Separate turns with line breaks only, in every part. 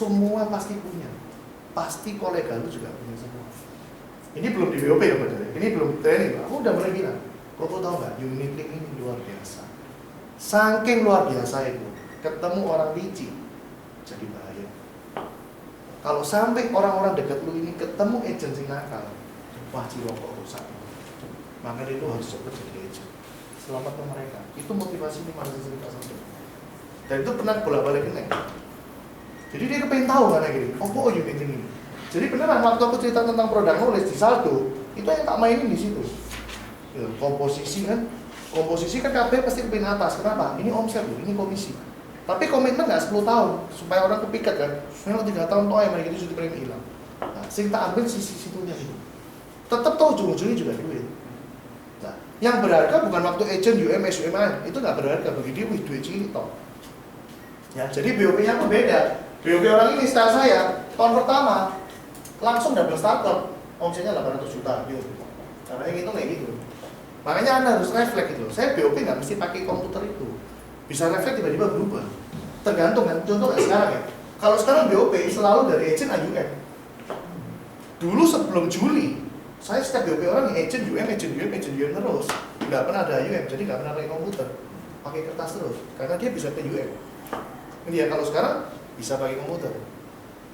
Semua pasti punya. Pasti kolega lu juga punya semua. Ini belum di BOP ya Pak, ini belum training. Aku udah mulai bilang, kok tahu nggak, unit link ini luar biasa. Saking luar biasa itu, ketemu orang licik, jadi bahaya. Kalau sampai orang-orang dekat lu ini ketemu agensi nakal, wah jiwa kok rusak. Maka itu harus cepat jadi agent. Selamatkan mereka. Itu motivasi di mana cerita sampai. Dan itu pernah bolak-balik kena. Jadi dia kepengen tahu kan gini, oh unit link ini. Jadi beneran waktu aku cerita tentang produk knowledge di Saldo, itu yang tak mainin di situ. Ya, komposisi kan KB pasti lebih atas. Kenapa? Ini omset loh, ini komisi. Tapi komitmen nggak 10 tahun supaya orang kepikat kan. Kalau 3 tahun toh yang gitu sudah premi hilang. Nah, sing tak ambil sisi situnya itu. Tetap toh ujung-ujungnya juga duit. Nah, yang berharga bukan waktu agent UMS UMA itu nggak berharga bagi dia duit cilik toh. Ya, jadi BOP-nya pun beda. BOP orang ini style saya tahun pertama langsung double startup, omsetnya 800 juta gitu. Karena yang itu kayak gitu. Makanya Anda harus refleks gitu. Saya BOP nggak mesti pakai komputer itu. Bisa refleks tiba-tiba berubah. Tergantung kan. Contoh kayak sekarang ya. Kalau sekarang BOP selalu dari agent AUM. Dulu sebelum Juli, saya setiap BOP orang agent UM terus. Nggak pernah ada AUM, jadi nggak pernah pakai komputer. Pakai kertas terus. Karena dia bisa ke UM. Dia kalau sekarang bisa pakai komputer.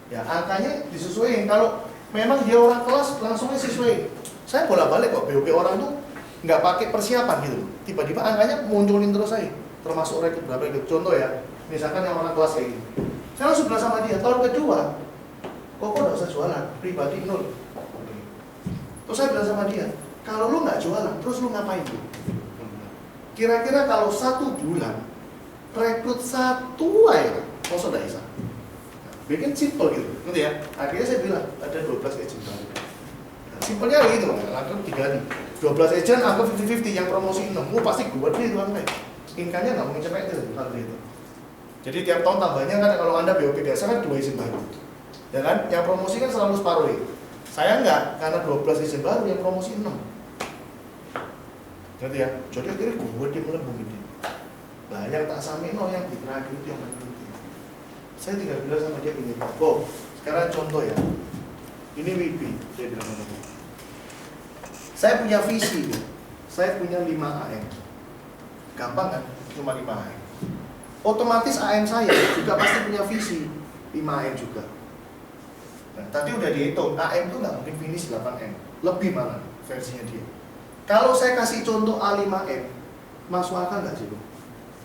Ya angkanya disesuaikan. Kalau memang dia orang kelas langsung sesuai. Saya bolak-balik kok BOP orang tuh nggak pakai persiapan gitu. Tiba-tiba angkanya munculin terus saya. Termasuk rekrut berapa itu. Contoh ya, misalkan yang orang kelas kayak gini. Saya langsung bilang sama dia, tahun kedua, kok nggak usah jualan, pribadi 0. Terus saya bilang sama dia, kalau lu nggak jualan, terus lu ngapain tuh? Kira-kira kalau 1 bulan rekrut 1 aja, kok udah bisa? Bikin simple gitu, ngerti ya? Akhirnya saya bilang ada 12 agent baru. Simpelnya kayak gitu, langsung 3 kali. 12 agent, anggap 50-50, yang promosi 6, pasti gue deh itu angka. Income-nya nggak mungkin cepet itu. Jadi tiap tahun tambahnya kan kalau Anda BOP biasa kan 2 agent baru. Ya kan? Yang promosi kan selalu separuh itu. Saya enggak, karena 12 agent baru yang promosi 6. Ngerti ya? Jadi akhirnya gue dia melembung gitu. Nah yang tak sampai yang di terakhir itu yang penting. Saya tinggal bilang sama dia gini, kok sekarang contoh ya, ini Wibi, dia bilang sama dia. Saya punya visi, saya punya 5 AM. Gampang kan? Cuma 5 AM. Otomatis AM saya juga pasti punya visi 5 AM juga. Nah, tadi udah dihitung, AM itu nggak mungkin finish 8 M, lebih malah versinya dia. Kalau saya kasih contoh A5M, masuk akal nggak sih Bu?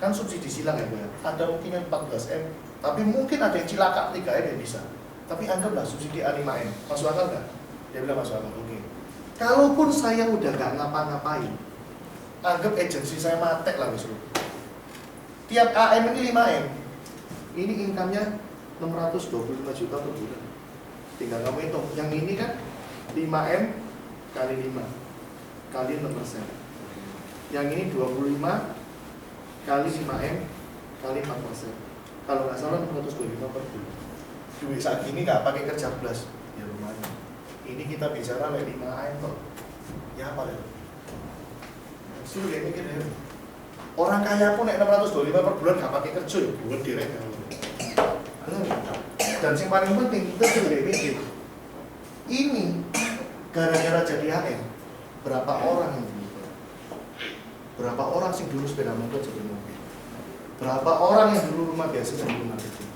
Kan subsidi silang ya Bu ya. Ada mungkin yang 14 M, tapi mungkin ada yang cilaka 3 M ya bisa. Tapi anggaplah subsidi A5M, masuk akal nggak? Dia bilang masuk akal, oke. Kalaupun saya udah nggak ngapa-ngapain, anggap agensi saya matek lah Mas. Tiap AM ini 5M, ini income-nya 625 juta per bulan. Tinggal kamu hitung, yang ini kan 5M kali 5 kali 6%. Yang ini 25 kali 5M kali 4%. Kalau nggak salah 625 per bulan. Duit saat ini nggak pakai kerja plus, ya lumayan. Ini kita bicara oleh 5M kok. Ya apa ya? Suruh dia mikir ya. Orang kaya pun naik 625 per bulan nggak pakai kerja, ya buat direct. Dan yang paling penting kita sudah mikir. Ini gara-gara jadi HM, berapa orang yang berubah? Berapa orang sih dulu sepeda motor jadi mobil? Berapa orang yang dulu rumah biasa jadi rumah kecil?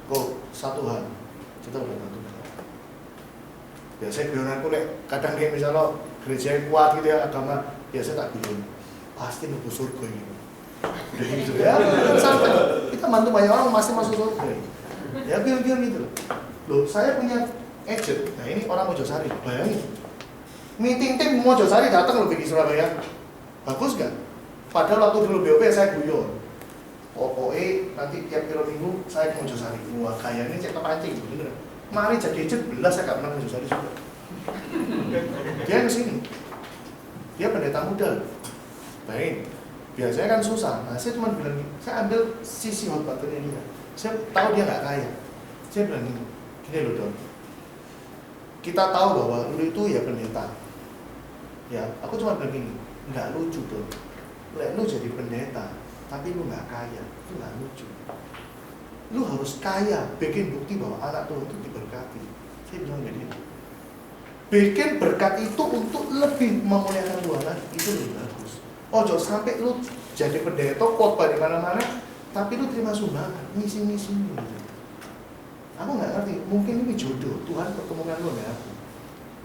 Kok satu hal kita udah bantu. Biasanya guyonan aku kadang dia misalnya gereja kuat gitu ya agama, biasa tak guyon pasti nunggu surga gitu. Udah gitu ya, sampai kita bantu banyak orang masih masuk surga. Ya guyon-guyon gitu loh. Saya punya agent, nah ini orang Mojosari, bayangin. Meeting tim Mojosari datang loh di Surabaya. Bagus gak? Padahal waktu dulu BOP saya guyon. Pokoknya nanti tiap kilo minggu saya ke Mojosari. Wah kayaknya cek kepancing, bener. Mari jadi agent, belas saya gak pernah Mojosari juga. Dia kesini, dia pendeta muda. Baik, biasanya kan susah. Nah, saya cuma bilang, saya ambil sisi hot buttonnya dia. Saya tahu dia nggak kaya. Saya bilang gini loh Don. Kita tahu bahwa lu itu ya pendeta. Ya, aku cuma bilang gini, nggak lucu Don. Lu jadi pendeta, tapi lu nggak kaya, itu nggak lucu. lu harus kaya, bikin bukti bahwa anak Tuhan itu diberkati. Saya bilang gini, bikin berkat itu untuk lebih memuliakan Tuhan lagi, itu lebih bagus. Ojo sampai lu jadi pendeta khotbah di mana-mana, tapi lu terima sumbangan, misi-misi gitu. Aku nggak ngerti, mungkin ini jodoh, Tuhan pertemukan lu dengan aku.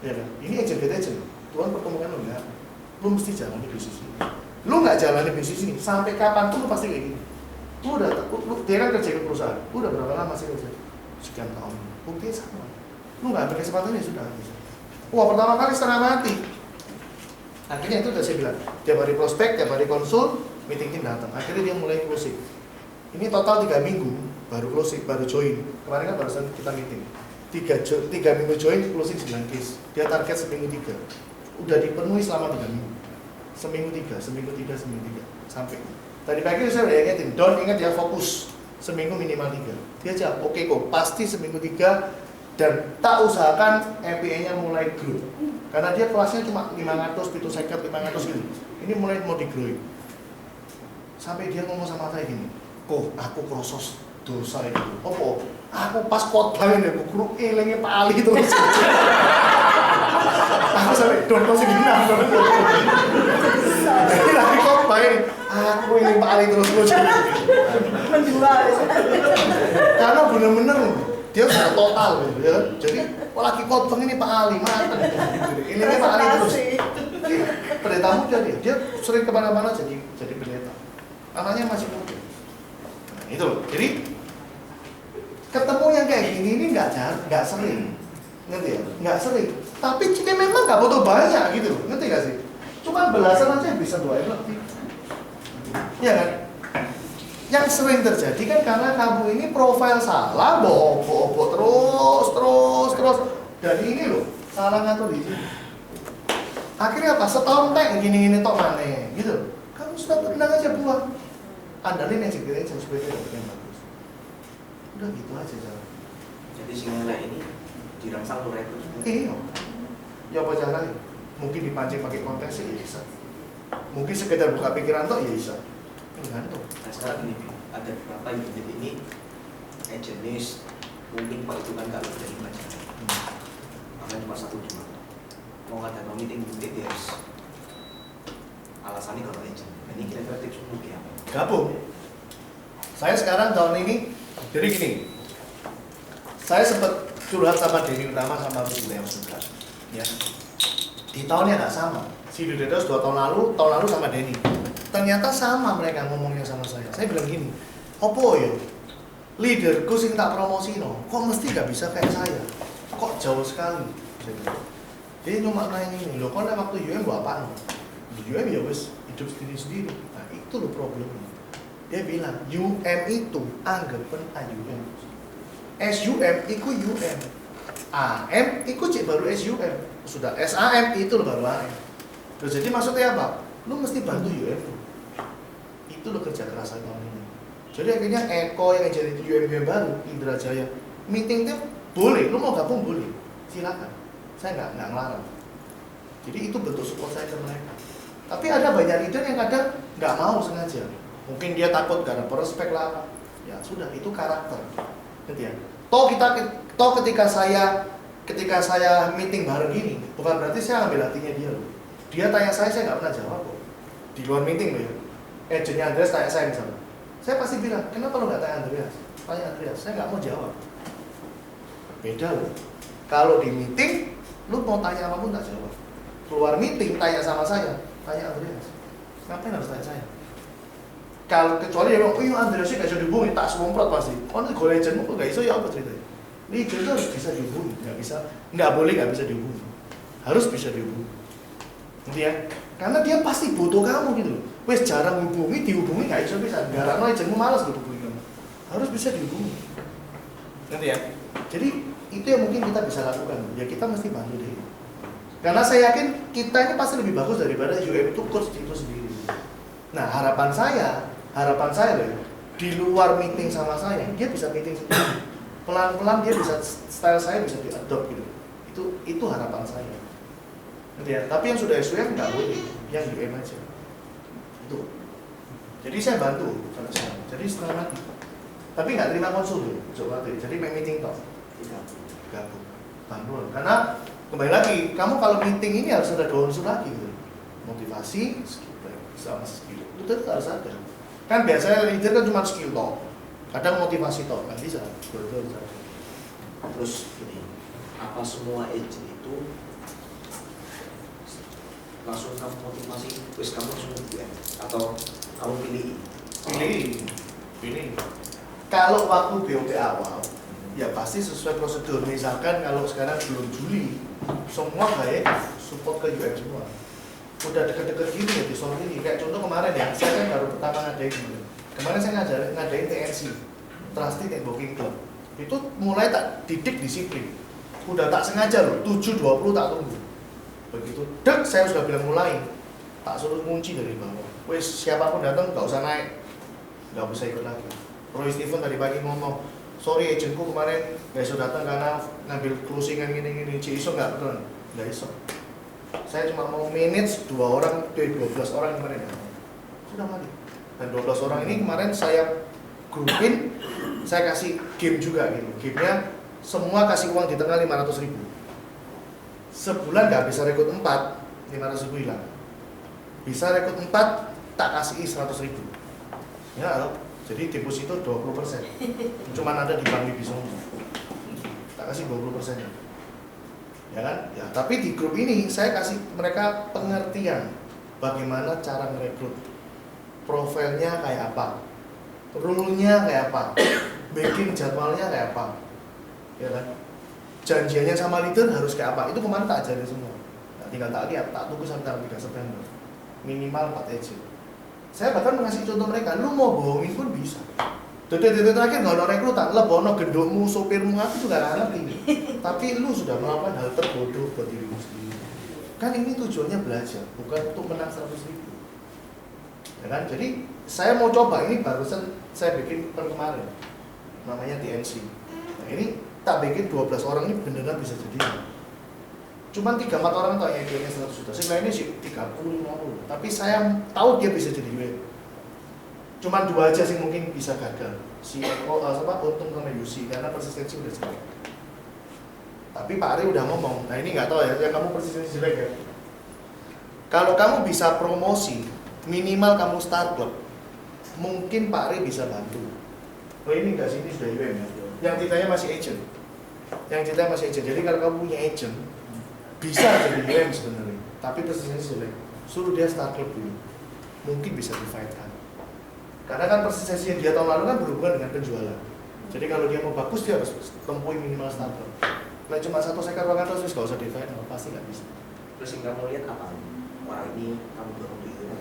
Ya kan? Ini agent, Tuhan pertemukan lu dengan aku. Lu mesti jalani bisnis ini. Lu nggak jalani bisnis ini, sampai kapan tuh lu pasti kayak gini. Dia kan kerja di perusahaan, udah berapa lama sih kerja? Sekian tahun. Buktinya sama. Lu nggak ambil kesempatan ya sudah. Wah, pertama kali setengah mati. Akhirnya itu udah saya bilang, tiap hari prospek, tiap hari konsul, meeting tim datang. Akhirnya dia mulai closing. Ini total 3 minggu baru closing, baru join. Kemarin kan barusan kita meeting. 3 minggu join, closing 9 case. Dia target seminggu 3. Udah dipenuhi selama 3 minggu. Seminggu 3 sampai. Tadi pagi saya udah ingetin, don't ingat ya, fokus seminggu minimal 3. Dia jawab, oke kok, pasti seminggu 3 dan tak usahakan MPA-nya mulai grow. Karena dia kelasnya cuma 500, 500 gitu. Ini mulai mau di-grow. Sampai dia ngomong sama saya gini, kok aku krosos dosa itu. Opo? Aku pas khotbah ini, aku guru elengnya pali terus. Aku sampai dono segini. Jadi lagi khotbah ini, aku ini pali terus.
Menjual.
Karena benar-benar dia sudah total gitu ya. Jadi lagi khotbah ini pali mateng. Ini pali terus. Pendeta muda dia sering kemana-mana jadi pendeta. Anaknya masih muda. Nah, itu loh. Jadi ketemu yang kayak gini ini nggak sering, ngerti ya? Nggak sering. Tapi jika memang nggak butuh banyak gitu, ngerti nggak sih? Cuma belasan aja bisa doain lebih, ya kan? Yang sering terjadi kan karena kamu ini profil salah, bohong terus, dan ini loh salah ngatur di sini. Akhirnya apa? Setahun gini tok maneh, gitu. Kamu sudah tenang aja buang. Andalin yang segera supaya tidak yang bagus. Udah gitu aja jalan.
Jadi singelek ini dirangsang oleh rekrut.
Iya. Ya apa caranya? Mungkin dipancing pakai konteks ya bisa. Mungkin sekedar buka pikiran toh ya bisa. Tergantung.
Nah sekarang ini ada beberapa unit ini jenis mungkin Pak itu kan nggak lebih dari pelajaran. Makanya cuma 1-2. Mau ada meeting unit ya harus alasannya kalau agent. Ini kira-kira tips untuk ya.
Gabung. Saya sekarang tahun ini jadi gini. Saya sempat curhat sama Denny Utama sama Rudy Leo juga. Ya. Di tahunnya nggak sama. Si Dudedos 2 tahun lalu sama Denny. Ternyata sama mereka ngomongnya sama saya. Saya bilang gini, opo yo, leaderku sing tak promosino, kok mesti nggak bisa kayak saya? Kok jauh sekali? Saya bilang. Dia cuma nanya ini, loh kok waktu UM buat apa? UM ya wes hidup sendiri-sendiri. Nah itu loh problemnya. Dia bilang UM itu anggapan AUM. SUM itu UM. AM itu cek baru SUM. Sudah SAM itu loh baru AM. Loh, jadi maksudnya apa? Lu mesti bantu UM. Itu loh kerja keras tahun ini. Jadi akhirnya Eko yang jadi UM baru, Indra Jaya, meeting tuh boleh, lu mau gabung boleh, silakan. Saya nggak ngelarang. Jadi itu bentuk support saya ke mereka. Tapi ada banyak leader yang kadang nggak mau sengaja. Mungkin dia takut karena prospek lah apa. Ya sudah, itu karakter. Gitu ya. Toh ketika saya meeting bareng gini, bukan berarti saya ambil hatinya dia loh. Dia tanya saya nggak pernah jawab kok. Di luar meeting loh ya. Agentnya Andreas tanya saya misalnya. Saya pasti bilang, kenapa lo nggak tanya Andreas? Tanya Andreas, saya nggak mau jawab. Beda loh. Kalau di meeting, lu mau tanya apapun tak jawab. Keluar meeting, tanya sama saya, tanya Andreas. Ngapain harus tanya saya? Kalau kecuali dia bilang, oh iya Andreas sih gak bisa dihubungi, tak semprot pasti. Oh nanti gue legendmu kok gak bisa ya apa ceritanya? Leader itu harus bisa dihubungi, nggak boleh nggak bisa dihubungi. Harus bisa dihubungi. Ngerti ya? Karena dia pasti butuh kamu gitu loh. Wes jarang dihubungi nggak bisa. Garang legendmu malas dihubungi kamu. Harus bisa dihubungi. Ngerti ya? Jadi itu yang mungkin kita bisa lakukan. Ya kita mesti bantu deh. Karena saya yakin kita ini pasti lebih bagus daripada UM itu coach itu sendiri. Nah harapan saya loh, di luar meeting sama saya, dia bisa meeting sendiri. Pelan-pelan dia bisa, style saya bisa diadopt gitu. Itu harapan saya. Gitu ya. Tapi yang sudah SUM nggak boleh, yang UM aja. Itu. Jadi saya bantu kalau saya. Jadi setengah mati. Tapi nggak terima konsul, coba tuh. Jadi main meeting toh. Gabung. Bangun. Karena kembali lagi, kamu kalau meeting ini harus ada 2 unsur lagi gitu. Motivasi, skill, sama skill. Itu tetap harus ada. Kan biasanya leader kan cuma skill toh. Kadang motivasi toh, nggak bisa. Betul harus ada.
Terus gini, apa semua agent itu langsung kamu motivasi, terus kamu langsung UN atau kamu
Pilih. Kalau waktu BOP awal, ya pasti sesuai prosedur. Misalkan kalau sekarang belum Juli, semua kayak support ke UN semua. Udah deket-deket gini ya disuruh ini. Kayak contoh kemarin ya, saya kan baru pertama ngadain gini. Kemarin saya ngadain TNC, Trusted Networking Club. Itu mulai tak didik disiplin. Udah tak sengaja loh, 7.20 tak tunggu. Begitu dek saya sudah bilang mulai, tak suruh kunci dari bawah. Wes siapapun datang nggak usah naik, nggak bisa ikut lagi. Roy Steven tadi pagi ngomong, sorry agentku kemarin nggak bisa datang karena ngambil closingan gini-gini. Iso nggak betul? Nggak iso. Saya cuma mau manage 2 orang dari 12 orang kemarin ya. Sudah mati. Dan 12 orang ini kemarin saya grupin, saya kasih game juga gitu. Gamenya semua kasih uang di tengah 500.000. Sebulan nggak bisa rekrut 4, 500.000 hilang. Bisa rekrut 4, tak kasih 100.000. Ya, jadi deposito 20%. Cuman ada di Bank Libi semua. Tak kasih 20%. Ya kan? Ya, tapi di grup ini saya kasih mereka pengertian bagaimana cara merekrut. Profilnya kayak apa? Rule-nya kayak apa? Bikin jadwalnya kayak apa? Ya kan? Janjiannya sama leader harus kayak apa? Itu kemarin tak ajarin semua. Nah, tinggal tak lihat, tak tunggu sampai tanggal 3 September. Minimal 4 agent. Saya bahkan mengasih contoh mereka, lu mau bohongin pun bisa. Detik-detik terakhir nggak ada rekrutan, lebono gendokmu, sopirmu, aku juga nggak ngerti. Tapi lu sudah melakukan hal terbodoh buat dirimu sendiri. Kan ini tujuannya belajar, bukan untuk menang 100.000. Ya kan? Jadi saya mau coba, ini barusan saya bikin kemarin, namanya TNC. Nah ini tak bikin 12 orang ini beneran bisa jadi. Cuman 3-4 orang tahu yang dia 100 juta. Saya ini sih 30-50. Tapi saya tahu dia bisa jadi UN. Cuman 2 aja sih mungkin bisa gagal. Si Untung sama Yusi karena persistensi udah jelek. Tapi Pak Ari udah ngomong. Nah ini nggak tahu ya kamu persistensi jelek ya. Kalau kamu bisa promosi, minimal kamu start club, mungkin Pak Ari bisa bantu. Oh ini enggak sih, ini sudah UN ya. Yang ceritanya masih agent. Jadi kalau kamu punya agent, bisa jadi UN sebenarnya. Tapi persistensi jelek. Suruh dia start club dulu. Mungkin bisa difight-kan. Karena kan persistensi yang dia tahun lalu kan berhubungan dengan penjualan. Jadi kalau dia mau bagus dia harus tempuh minimal start club. Nah cuma 1 sekar banget terus nggak usah difight, pasti nggak bisa.
Terus yang kamu lihat apa? Wah ini kamu dorong di UN.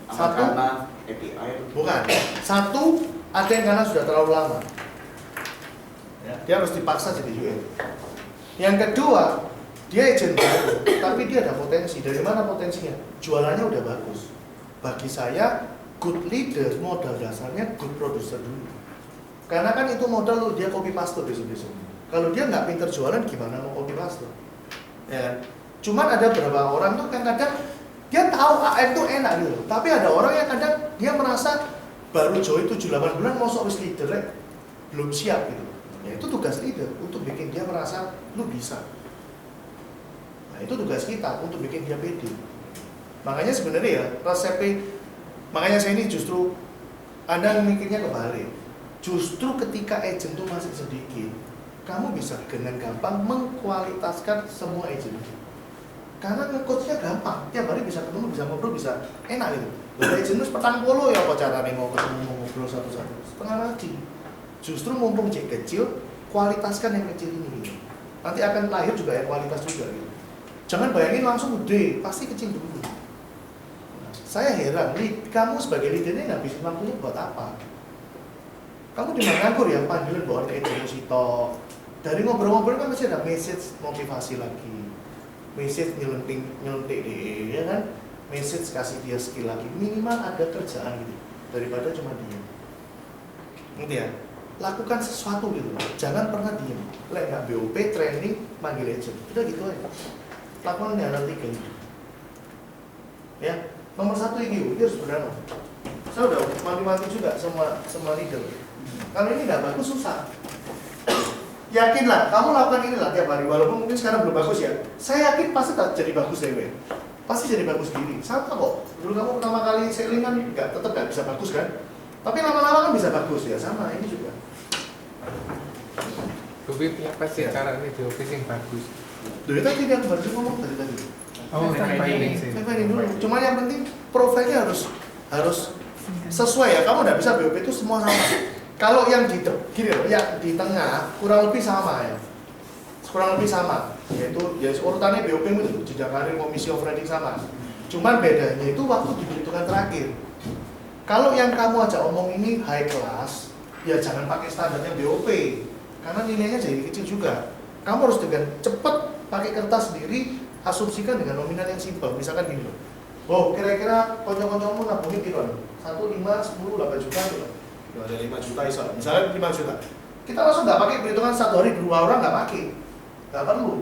Satu,
karena API
bukan. Satu, ada yang karena sudah terlalu lama. Ya, dia harus dipaksa jadi UN. Yang kedua, dia agent baru, tapi dia ada potensi. Dari mana potensinya? Jualannya udah bagus. Bagi saya, good leader modal dasarnya good producer dulu. Karena kan itu modal dia copy paste besok-besok. Kalau dia nggak pinter jualan, gimana mau copy paste? Ya. Cuman ada beberapa orang tuh kan kadang dia tahu AM tuh enak gitu. Tapi ada orang yang kadang dia merasa baru join 7-8 bulan mau sok leader belum siap gitu. Ya itu tugas leader untuk bikin dia merasa lu bisa. Nah itu tugas kita untuk bikin dia pede. Makanya sebenarnya ya resepnya, makanya saya ini justru Anda mikirnya kebalik. Justru ketika agent itu masih sedikit, kamu bisa dengan gampang mengkualitaskan semua agent. Karena nge-coachnya gampang, tiap hari bisa ketemu, bisa ngobrol, bisa enak gitu. Lalu agent itu petang polo ya apa caranya mau ketemu, mau ngobrol satu-satu. Setengah lagi. Justru mumpung cek kecil, kualitaskan yang kecil ini gitu. Nanti akan lahir juga yang kualitas juga gitu. Jangan bayangin langsung gede, pasti kecil dulu. Saya heran, kamu sebagai leadernya nggak bisa waktunya buat apa? Kamu di mana nganggur ya, panggilan bawa ke Sito. Dari ngobrol-ngobrol kan masih ada message motivasi lagi, message nyelentik deh, ya kan? Message kasih dia skill lagi, minimal ada kerjaan gitu, daripada cuma diem. Ngerti ya? Lakukan sesuatu gitu, jangan pernah diem. Lek nggak BOP, training, manggil agent, udah gitu aja. Lakukan yang nanti gitu. Ya, nomor 1 ini harus berdana. Saya udah mati-mati juga sama leader. Kalau ini nggak bagus susah. Yakinlah, kamu lakukan inilah tiap hari, walaupun mungkin sekarang belum bagus ya. Saya yakin pasti tak jadi bagus dewe. Pasti jadi bagus diri. Sama kok. Dulu kamu pertama kali sailing kan tetap nggak bisa bagus kan? Tapi lama-lama kan bisa bagus ya. Sama ini juga.
Bobby apa sih
Ya.
cara ini DOP yang bagus?
Dari tadi dia baru ngomong tadi.
Oh, training sih.
Ini dulu. Cuma yang penting profilnya harus sesuai ya. Kamu nggak bisa BOP itu semua sama. Kalau yang gini loh, yang di tengah kurang lebih sama ya. Kurang lebih sama. Yaitu ya urutannya BOP itu jenjang karir, komisi overriding sama. Cuman bedanya itu waktu di perhitungan terakhir. Kalau yang kamu ajak omong ini high class, ya jangan pakai standarnya BOP. Karena nilainya jadi kecil juga. Kamu harus dengan cepat pakai kertas sendiri, asumsikan dengan nominal yang simpel. Misalkan gini loh. Oh, kira-kira konco-koncomu nabungin gitu loh. 1, 5, 10, 8 juta gitu loh. Ada 5 juta iso. Misalnya 5 juta. Kita langsung nggak pakai perhitungan 1 hari 2 orang nggak pakai. Nggak perlu.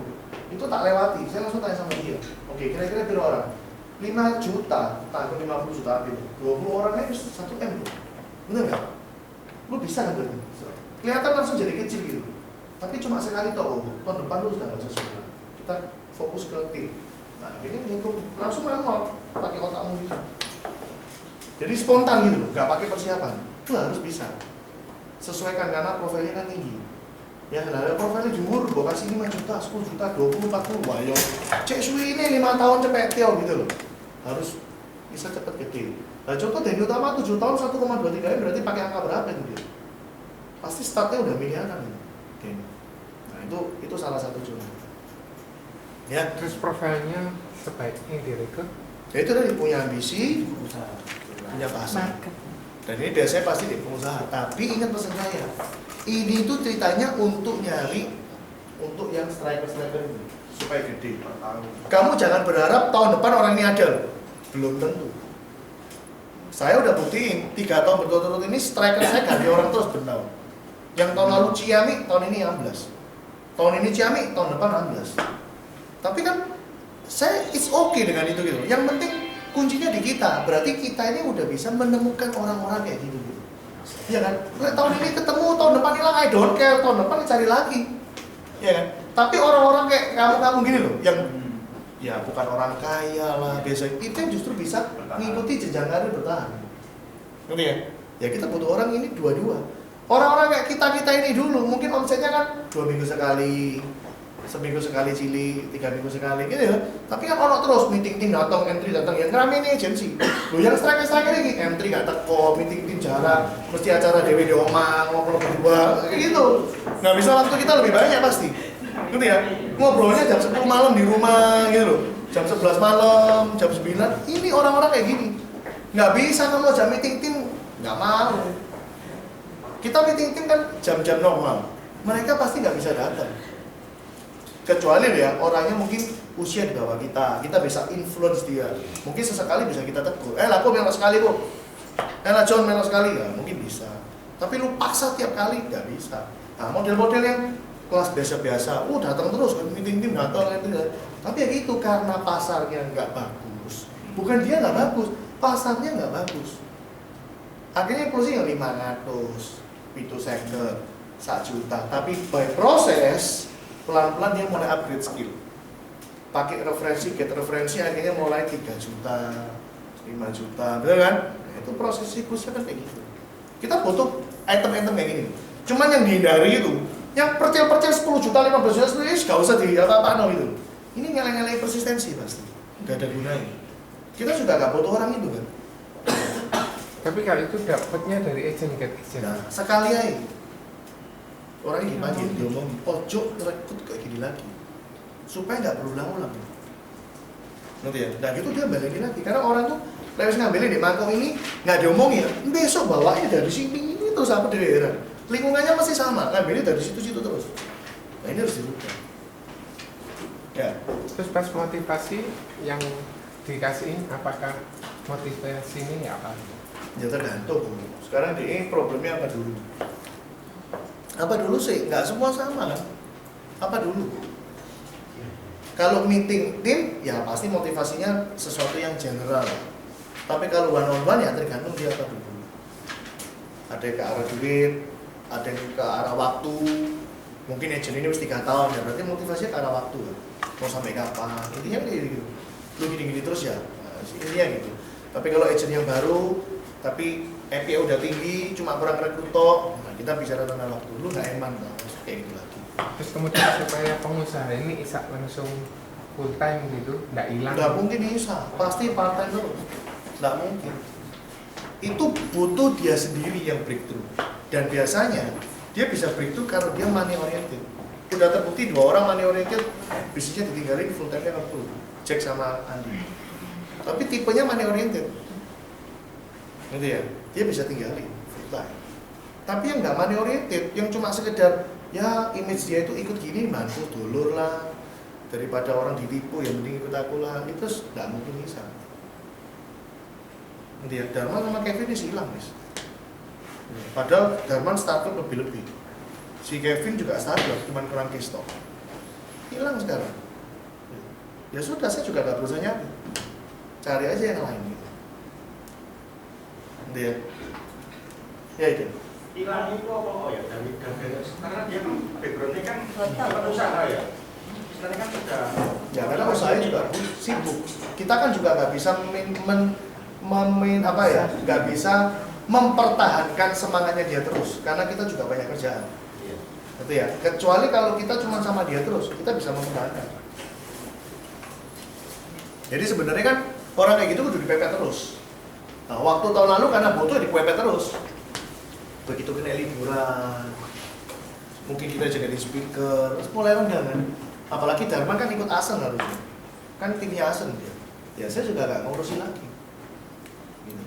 Itu tak lewati. Saya langsung tanya sama dia. Oke, kira-kira berapa orang? 5 juta, tanggung 50 juta gitu. 20 orangnya 1 M loh. Bener nggak? Lu bisa kan berarti? Kelihatan langsung jadi kecil gitu. Tapi cuma sekali toh, tahun depan lu sudah nggak usah sekolah. Kita fokus ke tim. Nah, ini ngitung langsung manual pakai otakmu gitu. Jadi spontan gitu loh, nggak pakai persiapan. Itu harus bisa. Sesuaikan karena profilnya kan tinggi. Ya, ada profilnya jumur, gue kasih 5 juta, 10 juta, 20, 40, wah yo. Cek suwi ini 5 tahun cepet teo gitu loh. Harus bisa cepet gede. Nah contoh dari utama 7 tahun 1,23 M berarti pakai angka berapa itu dia? Pasti startnya udah miliaran gitu. Oke. Nah itu salah satu contoh. Ya,
Terus profilnya sebaiknya direkrut.
ya itu tadi punya ambisi, punya pasar.
Market.
Dan ini biasanya pasti di pengusaha. Tapi ingat pesan saya, ini tuh ceritanya untuk nyari untuk yang striker ini supaya gede. Kamu jangan berharap tahun depan orang ini ada loh. Belum tentu. Saya udah buktiin 3 tahun berturut-turut ini striker saya ganti orang terus bertahun. Yang tahun lalu Ciami, tahun ini 16. Tahun ini Ciami, tahun depan 16. Tapi kan saya it's okay dengan itu gitu. Yang penting kuncinya di kita. Berarti kita ini udah bisa menemukan orang-orang kayak gitu. Iya kan? Tahun ini ketemu, tahun depan hilang, I don't care. Tahun depan cari lagi. Iya kan? Tapi orang-orang kayak kamu gini loh, yang ya bukan orang kaya lah, biasa itu yang justru bisa mengikuti jenjang karir bertahan. Ngerti ya? Ya kita butuh orang ini dua-dua. Orang-orang kayak kita ini dulu, mungkin omsetnya kan 2 minggu sekali, seminggu sekali cili, 3 minggu sekali gitu ya. Tapi kan orang terus meeting tim datang, entry datang, yang ngeramein ini agensi. Loh yang striker ini, entry gak teko, meeting tim jarang, mesti acara dewe di omah, ngobrol berdua, kayak gitu. Nah bisa waktu kita lebih banyak pasti. Ngerti ya? Ngobrolnya jam 10 malam di rumah gitu loh. Jam 11 malam, jam 9. Ini orang-orang kayak gini. Nggak bisa kamu jam meeting tim, nggak mau. Kita meeting tim kan jam-jam normal. Mereka pasti nggak bisa datang. Kecuali ya orangnya mungkin usia di bawah kita bisa influence dia. Mungkin sesekali bisa kita tegur. Lah kok melok sekali kok. Lah John melok sekali ya, mungkin bisa. Tapi lu paksa tiap kali nggak bisa. Nah model-model yang kelas biasa-biasa, datang terus kan meeting tim datang gitu. Tapi ya gitu karena pasarnya nggak bagus. Bukan dia nggak bagus, pasarnya nggak bagus. Akhirnya closing 500, itu second, 1 juta. Tapi by proses pelan-pelan dia mulai upgrade skill. Pakai referensi, get referensi akhirnya mulai 3 juta, 5 juta, betul kan? Nah, itu proses siklusnya kan kayak gitu. Kita butuh item-item kayak gini. Cuman yang dihindari itu yang percil-percil 10 juta, 15 juta sendiri gak usah di apa-apa gitu. Ini ngeleng-ngeleng persistensi pasti, gak ada gunanya. Kita juga gak butuh orang itu kan.
Tapi kalau itu dapatnya dari agent get agent.
Nah, sekali aja. Orang ini dipanggil, diomong, ojo rekrut kayak gini lagi. Supaya gak berulang-ulang. Ngerti ya? Nah gitu dia balikin lagi. Karena orang tuh lewat ngambilin di mangkok ini gak diomongin, besok bawain dari sini ini terus apa di daerah. Lingkungannya masih sama, ngambilnya dari situ-situ terus. Nah ini harus dirubah. Ya.
Terus pas motivasi yang dikasihin, apakah motivasi ini apa?
Ya tergantung. Sekarang ini problemnya apa dulu? Apa dulu sih? Nggak semua sama kan? Apa dulu? Kalau meeting tim, ya pasti motivasinya sesuatu yang general. Tapi kalau one on one ya tergantung dia apa dulu. Ada ke arah duit, ada yang ke arah waktu. Mungkin agent ini harus 3 tahun ya, berarti motivasinya ke arah waktu kan. Mau sampai kapan? Intinya kan gitu. Lu gini-gini terus ya. Nah, intinya gitu. Tapi kalau agent yang baru, tapi EPA udah tinggi, cuma kurang rekrut tok, nah kita bicara tentang waktu. Lu nggak eman kan? Kayak gitu lagi.
Terus kemudian supaya pengusaha ini bisa langsung full time gitu, nggak hilang.
Nggak mungkin bisa, pasti part time terus. Nggak mungkin. Itu butuh dia sendiri yang breakthrough. Dan biasanya dia bisa breakthrough kalau dia money oriented. Udah terbukti 2 orang money oriented, bisnisnya ditinggalin full time-nya waktu. Jack sama Andi. Tapi tipenya money oriented. Gitu ya, dia bisa tinggalin full time. Tapi yang nggak money oriented, yang cuma sekedar ya image dia itu ikut gini, bantu dulur lah, daripada orang ditipu, yang mending ikut aku lah, itu nggak mungkin bisa. Dia Darman sama Kevin ini hilang guys. Padahal Darman startup lebih-lebih, si Kevin juga startup, cuma kurang kestock, hilang sekarang. Ya sudah, saya juga nggak berusaha nyari, cari aja yang lain gitu. Dia, ya itu.
Hilang itu apa? Oh ya, dari karena dia kan backgroundnya kan usaha ya. Sebenarnya kan sudah.
Ya karena usahanya juga sibuk. Kita kan juga nggak bisa nggak bisa mempertahankan semangatnya dia terus, karena kita juga banyak kerjaan.
Iya.
Gitu ya. Kecuali kalau kita cuma sama dia terus, kita bisa mempertahankan. Jadi sebenarnya kan orang kayak gitu kudu dipepet terus. Nah, waktu tahun lalu karena butuh dipepet terus. Begitu kena liburan, mungkin kita jadi speaker, terus mulai renggang kan. Apalagi Darman kan ikut Asen harusnya, kan timnya Asen dia. Ya saya juga nggak ngurusin lagi. Gini.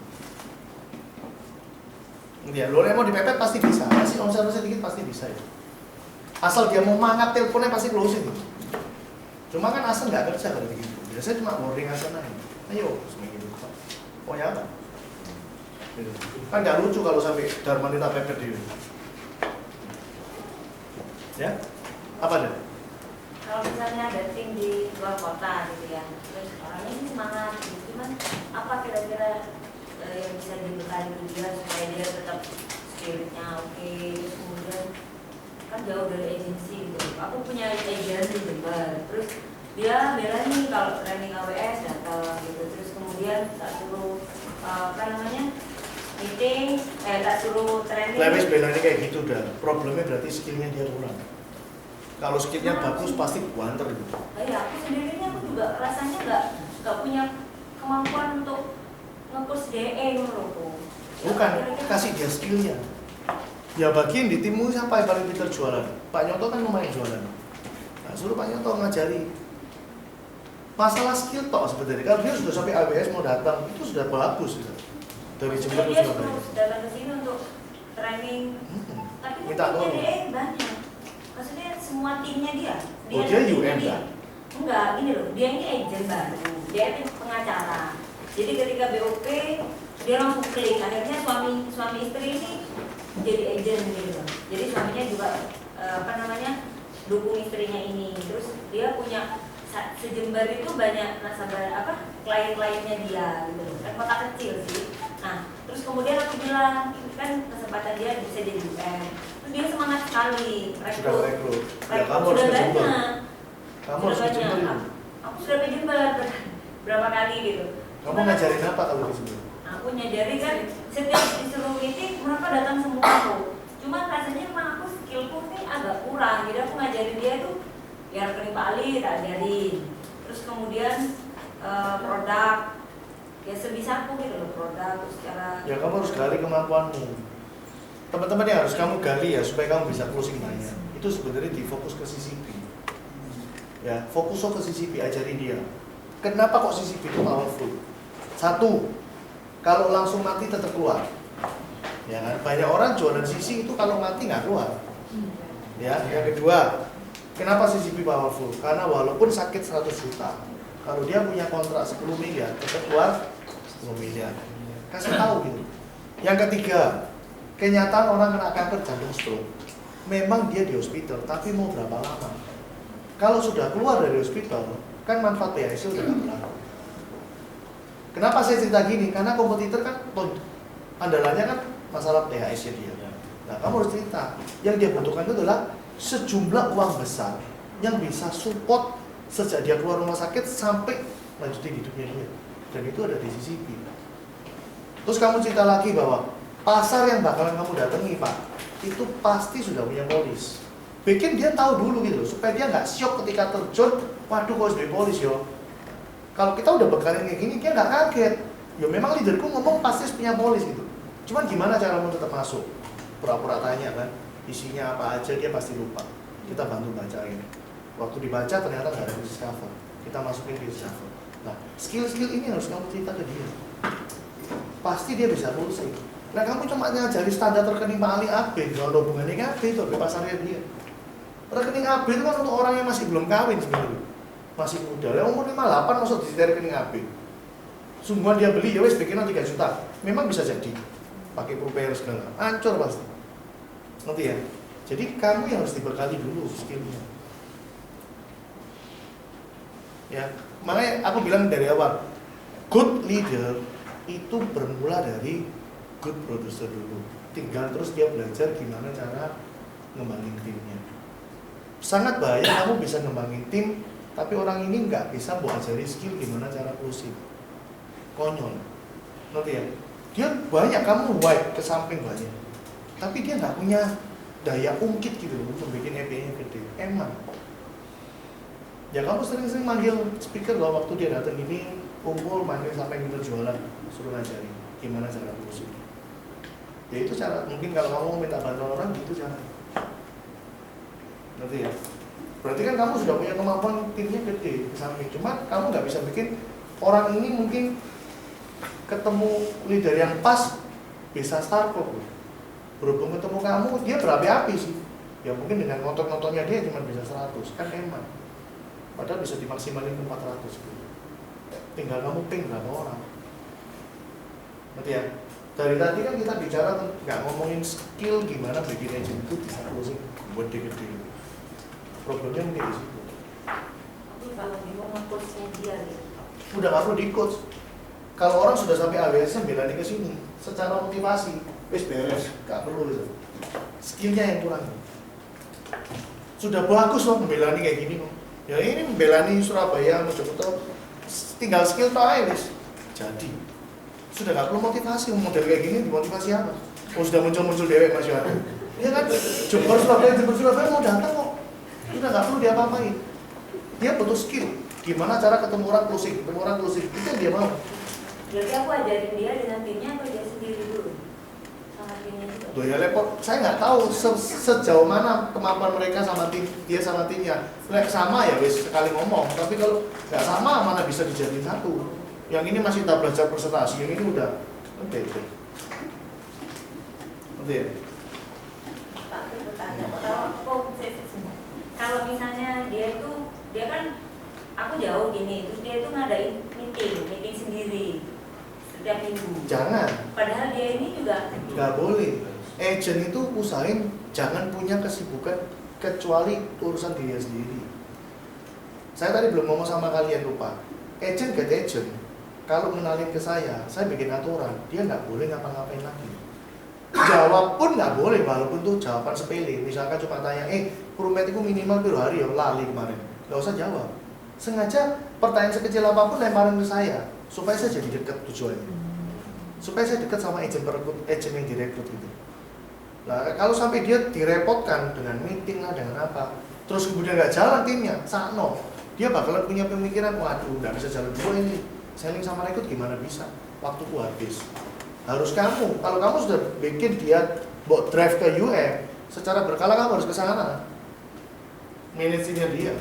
Ya lo mau dipepet pasti bisa, masih omset dikit pasti bisa ya. Asal dia mau mangap teleponnya pasti closing. Cuma kan Asen nggak kerja kalau begitu. Biasanya cuma boarding Asen aja. Ayo, seminggu. Oh ya apa? Kan nggak lucu kalau sampai Darman kita pepet dia. Ya? Apa deh?
Kalau misalnya ada tim di luar kota gitu ya, terus orangnya ini semangat gitu, cuman apa kira-kira yang bisa dibekali ke dia supaya dia tetap spiritnya oke, terus kemudian kan jauh dari agensi gitu. Aku punya agensi di Jember, terus dia bela nih kalau training AWS datang gitu, terus kemudian tak suruh meeting, tak suruh training.
Levis belanya kayak gitu dah. Problemnya berarti skillnya dia kurang. Kalau skillnya bagus pasti banter gitu.
Iya, aku sendirinya aku juga rasanya nggak punya kemampuan untuk nge-push DE menurutku.
Bukan, kasih dia skillnya. Ya bagian di timmu siapa yang paling pintar jualan? Pak Nyoto kan lumayan jualan. Nah, suruh Pak Nyoto ngajari. Masalah skill tok sebenarnya. Kalau dia sudah sampai AWS mau datang, itu sudah bagus gitu. Dari Jember ke
dia
Surabaya.
harus datang ke sini untuk training. Tapi
Minta
kan
tolong.
DE banyak. Maksudnya semua timnya dia.
Oh, dia UM
dia.
kan?
Enggak, gini loh. Dia ini agent baru. Dia ini pengacara. Jadi ketika BOP dia langsung klik. Akhirnya suami istri ini jadi agent gitu. Jadi suaminya juga dukung istrinya ini. Terus dia punya sejember itu banyak nasabah klien-kliennya dia gitu. Kan kota kecil sih. Nah, terus kemudian aku bilang, ini kan kesempatan dia bisa jadi UM. Terus dia semangat sekali
Sudah rekrut. Ya kamu harus
sudah
ke Jember.
banyak.
Kamu harus ke Jember.
Aku sudah ke Jember berapa kali gitu.
Kamu ngajarin apa kalau di Jember?
Aku nyadari kan setiap disuruh meeting mereka datang semua aku. Cuma rasanya emang aku skillku nih agak kurang. Jadi aku ngajarin dia tuh ya rekening Pak Ali tak ajarin. Terus kemudian produk ya sebisa aku gitu loh, produk terus cara.
Ya kamu harus gali kemampuanmu. Teman-teman yang harus kamu gali ya supaya kamu bisa closing banyak. Itu sebenarnya difokus ke CCP. Ya, fokus ke CCP, ajarin dia. Kenapa kok CCP itu powerful? Satu, kalau langsung mati tetap keluar. Ya kan? Banyak orang jualan CC itu kalau mati nggak keluar. Ya, yang kedua, kenapa CCP powerful? Karena walaupun sakit 100 juta, kalau dia punya kontrak 10 miliar, tetap keluar 10 miliar. Kasih tahu gitu. Yang ketiga, kenyataan orang kena kanker jantung stroke. Memang dia di hospital, tapi mau berapa lama? Kalau sudah keluar dari hospital, kan manfaat PHC udah nggak berlaku. Kenapa saya cerita gini? Karena kompetitor kan andalannya kan masalah PHS dia. Nah, kamu harus cerita. Yang dia butuhkan itu adalah sejumlah uang besar yang bisa support sejak dia keluar rumah sakit sampai lanjutin hidupnya dia. Dan itu ada di CCP. Terus kamu cerita lagi bahwa pasar yang bakalan kamu datangi, Pak, itu pasti sudah punya polis. Bikin dia tahu dulu gitu loh, supaya dia nggak syok ketika terjun, waduh kok sebagai polis yo. Kalau kita udah bekalin kayak gini, dia nggak kaget. Ya memang leaderku ngomong pasti punya polis gitu. Cuman gimana cara mau tetap masuk? Pura-pura tanya kan, isinya apa aja dia pasti lupa. Kita bantu bacain. Waktu dibaca ternyata nggak ada discover. Kita masukin di discover. Nah, skill-skill ini harus kamu cerita ke dia. Pasti dia bisa closing. Nah, kamu cuma ngajari standar rekening Pak Ali AB, nggak ada hubungannya AB itu ke pasarnya dia. Rekening AB itu kan untuk orang yang masih belum kawin sebenarnya, masih muda. Yang umur 58 masuk di rekening AB. Sungguhan dia beli ya wes bikinan 3 juta. Memang bisa jadi. Pakai proper segala, hancur pasti. Ngerti ya? Jadi kamu yang harus dibekali dulu skillnya. Ya, makanya aku bilang dari awal, good leader itu bermula dari good producer dulu. Tinggal terus dia belajar gimana cara ngembangin timnya. Sangat bahaya kamu bisa ngembangin tim, tapi orang ini nggak bisa buat ajari skill gimana cara closing. Konyol, ngerti ya? Dia banyak, kamu wide ke samping banyak, tapi dia nggak punya daya ungkit gitu loh untuk bikin EP-nya gede. Emang. Ya kamu sering-sering manggil speaker loh waktu dia datang ini, kumpul manggil sampai kita jualan, suruh ngajarin gimana cara closing. Ya itu cara, mungkin kalau kamu mau minta bantuan orang gitu cara. Ngerti ya? Berarti kan kamu sudah punya kemampuan timnya gede ke samping. Cuma kamu nggak bisa bikin orang ini mungkin ketemu leader yang pas bisa start kok. Berhubung ketemu kamu, dia berapi-api sih. Ya mungkin dengan nonton-nontonnya dia cuma bisa 100, kan emang. Padahal bisa dimaksimalin ke 400 gitu. Tinggal kamu ping berapa orang. Ngerti ya? Dari tadi kan kita bicara nggak ngomongin skill gimana bikin agent itu bisa closing gede-gede. Problemnya mungkin di situ.
Tapi kalau bingung nge-coachnya dia gitu.
Udah nggak perlu di-coach. Kalau orang sudah sampai AWS-nya belani ke sini, secara motivasi, wis beres, nggak perlu gitu. Skillnya yang kurang. Sudah bagus loh membelani kayak gini kok. Ya ini membelani Surabaya, Mojokerto, tinggal skill toh aja wis. Jadi sudah nggak perlu motivasi, model kayak gini dimotivasi apa? Oh sudah muncul dewek Mas Yohan. Iya kan, Jember Surabaya mau datang kok. Sudah nggak perlu diapa-apain. Dia butuh skill. Gimana cara ketemu orang closing, itu yang dia mau.
Jadi aku ajarin dia dengan timnya atau dia sendiri dulu? Sama timnya juga?
Tuh ya repot, saya nggak tahu sejauh mana kemampuan mereka sama tim, dia sama timnya. Lek sama ya wis sekali ngomong, tapi kalau nggak sama mana bisa dijadiin satu. Yang ini masih tak belajar presentasi, yang ini udah oke. Oke ya?
Pak, aku tanya, kalau misalnya dia kan aku jauh gini, terus dia itu ngadain meeting sendiri setiap minggu.
Jangan.
Padahal dia ini juga
Nggak boleh. Agent itu usahain jangan punya kesibukan kecuali urusan diri sendiri. Saya tadi belum ngomong sama kalian lupa. Agent get agent. Kalau kenalin ke saya bikin aturan. Dia nggak boleh ngapa-ngapain lagi. Jawab pun nggak boleh, walaupun tuh jawaban sepele. Misalkan cuma tanya, Purmet itu minimal berapa hari ya? Lali kemarin. Nggak usah jawab. Sengaja pertanyaan sekecil apapun lemparin ke saya supaya saya jadi dekat tujuannya. Supaya saya dekat sama agent yang direkrut itu. Nah, kalau sampai dia direpotkan dengan meeting lah, dengan apa, terus kemudian nggak jalan timnya, sakno, dia bakalan punya pemikiran, waduh, nggak bisa jalan dua ini, selling sama rekrut gimana bisa, waktuku habis. Harus kamu, kalau kamu sudah bikin dia buat drive ke UM, secara berkala kamu harus ke sana, manajernya dia.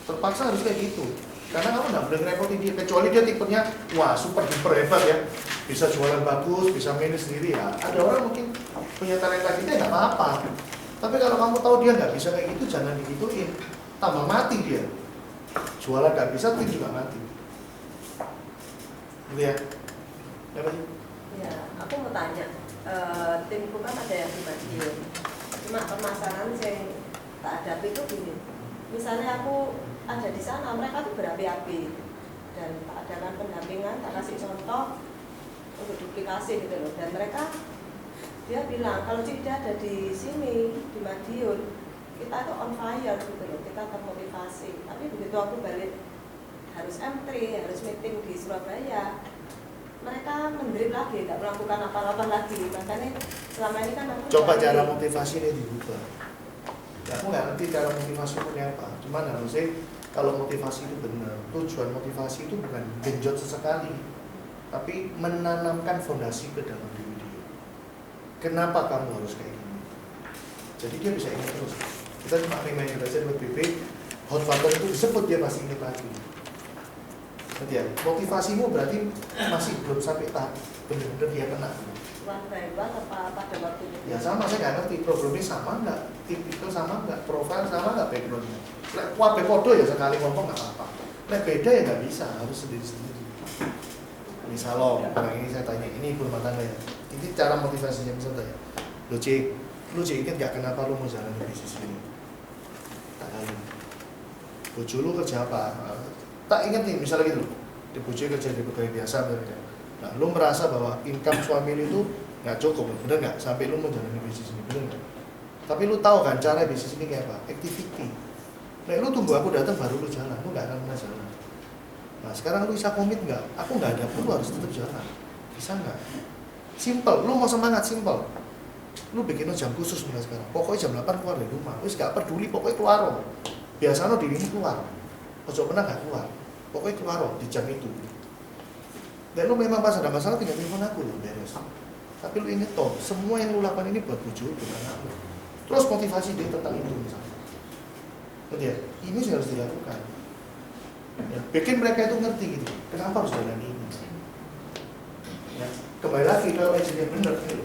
Terpaksa harus kayak gitu. Karena kamu nggak boleh ngerepotin dia, kecuali dia tipenya wah super duper hebat ya, bisa jualan bagus, bisa manage sendiri ya. Ada orang mungkin punya talenta kita nggak apa-apa. Tapi kalau kamu tahu dia nggak bisa kayak gitu, jangan digituin. Tambah mati dia. Jualan nggak bisa, tim juga mati. Lihat, ya Pak?
Ya, aku mau tanya. Timku kan ada yang di Madiun. Cuma permasalahan yang tak hadapi itu gini. Misalnya aku ada di sana, mereka tuh berapi-api dan tak adakan pendampingan, tak kasih contoh untuk duplikasi gitu loh. Dan mereka dia bilang kalau tidak ada di sini di Madiun kita itu on fire gitu loh, kita termotivasi. Tapi begitu aku balik harus M3, harus meeting di Surabaya, mereka mendrip lagi, tidak melakukan apa-apa lagi. Makanya selama ini kan aku
Coba
cari-
cara motivasi ini diubah. Aku nggak ngerti cara motivasi punya apa. Cuman harusnya kalau motivasi itu benar, tujuan motivasi itu bukan genjot sesekali, tapi menanamkan fondasi ke dalam diri dia. Kenapa kamu harus kayak gini? Jadi dia bisa ingat terus. Kita cuma reminder aja buat BP, hot button itu disebut dia pasti ingat lagi. Nanti ya, motivasimu berarti masih belum sampai tahap benar-benar dia kena.
one by one apa pada waktu itu?
Ya sama, saya nggak ngerti problemnya sama nggak, tipikal sama nggak, profil sama nggak, backgroundnya. Wah kodo ya sekali ngomong nggak apa-apa. Nah beda ya nggak bisa, harus sendiri-sendiri. Misal lo, orang ini saya tanya, ini ibu rumah tangga ya. Ini cara motivasinya misal tanya, lo Cik inget nggak kenapa lo mau jalan di bisnis ini? Tak kali. Bojo lo kerja apa? Tak inget nih, misalnya gitu. Di bojo kerja di pegawai biasa misalnya. Nah, lu merasa bahwa income suami lu itu nggak cukup, bener nggak? Sampai lu mau jalanin bisnis ini, bener nggak? Tapi lu tahu kan cara bisnis ini kayak apa? Activity. Nah, lu tunggu aku datang baru lu jalan, lu nggak akan pernah jalan. Nah, sekarang lu bisa komit nggak? Aku nggak ada pun, lu harus tetap jalan. Bisa nggak? Simple, lu mau semangat simple. Lu bikin jam khusus mulai sekarang. Pokoknya jam 8 keluar dari rumah. Wis nggak peduli, pokoknya keluar. Biasanya dirimu keluar. Ojo pernah nggak keluar. Pokoknya keluar di jam itu. Dan lu memang pas ada masalah tinggal telepon aku loh beres. Tapi lu inget toh, semua yang lu lakukan ini buat bojo bukan aku. Terus motivasi dia tentang itu misalnya. Ngerti ya? Ini sih harus dilakukan. Ya, bikin mereka itu ngerti gitu. Kenapa harus jalan ini? Ya, kembali lagi kalau agent yang benar gitu.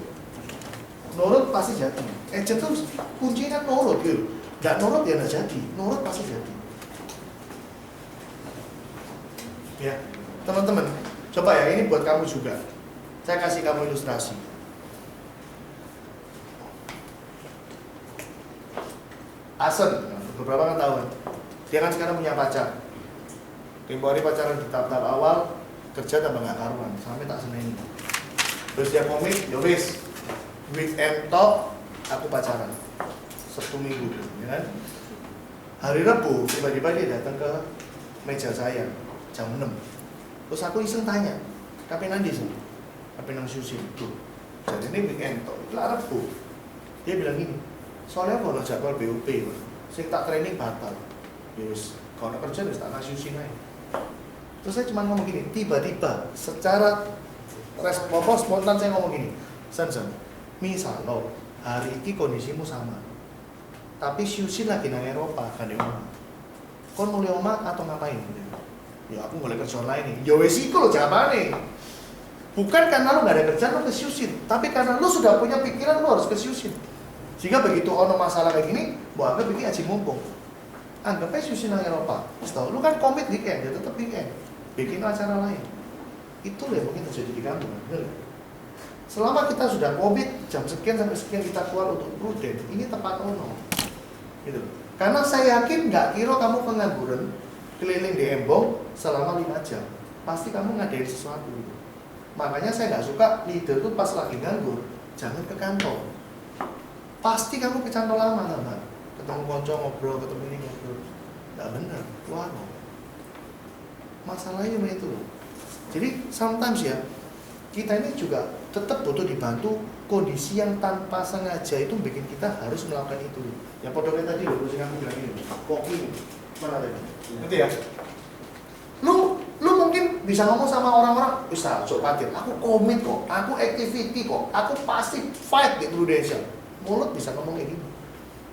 Nurut pasti jadi. Agent tuh kuncinya kan nurut gitu. Nggak nurut ya nggak jadi. Nurut pasti jadi. Ya, teman-teman. Coba ya, ini buat kamu juga. Saya kasih kamu ilustrasi. Asen, beberapa kan tahu kan. Dia kan sekarang punya pacar. Tempo hari pacaran di tahap-tahap awal, kerja tambah nggak karuan, sampai tak seneni. Terus dia komit, ya wis. Weekend talk, aku pacaran. Sabtu Minggu, ya kan? Hari Rabu, tiba-tiba dia datang ke meja saya, jam 6. Terus aku iseng tanya, kapan nanti sih? Kapan nang sushi itu? Jadi ini weekend toh, itu Rabu. Dia bilang gini, soalnya kalau jadwal BUP, saya tak training batal. Yus, kalau kerja harus tak nang sushi naik. Terus saya cuma ngomong gini, tiba-tiba secara spontan saya ngomong gini, Sen, misal lo hari ini kondisimu sama, tapi sushi lagi nang Eropa kan di rumah. Kau mau di rumah atau ngapain? Ya aku boleh kerja online nih. Ya wes iku lo jawabane. Bukan karena lo gak ada kerjaan lo ke Syusin, tapi karena lo sudah punya pikiran lo harus ke Syusin. Jika begitu ono masalah kayak gini, buat anggap ini aji mumpung. Anggapnya Syusin nang Eropa. Tahu lo kan komit weekend, dia tetap weekend. Bikin acara lain. Itu yang mungkin terjadi di kamu, benar? Selama kita sudah komit jam sekian sampai sekian kita keluar untuk prudent, ini tepat ono. Gitu. Karena saya yakin nggak kira kamu pengangguran keliling di Embong selama 5 jam, pasti kamu ngadain sesuatu gitu. Makanya saya nggak suka leader tuh pas lagi nganggur, jangan ke kantor. Pasti kamu ke kantor lama kan, ketemu konco ngobrol, ketemu ini ngobrol, nggak benar, keluar. Masalahnya cuma itu. Jadi sometimes ya kita ini juga tetap butuh dibantu kondisi yang tanpa sengaja itu bikin kita harus melakukan itu. Yang podoknya tadi loh, terus aku bilang ini, walking. Mana tadi? Ngerti ya? Lu mungkin bisa ngomong sama orang-orang, bisa coba aku komit kok, aku activity kok, aku pasti fight di Prudential. Mulut bisa ngomong kayak gini.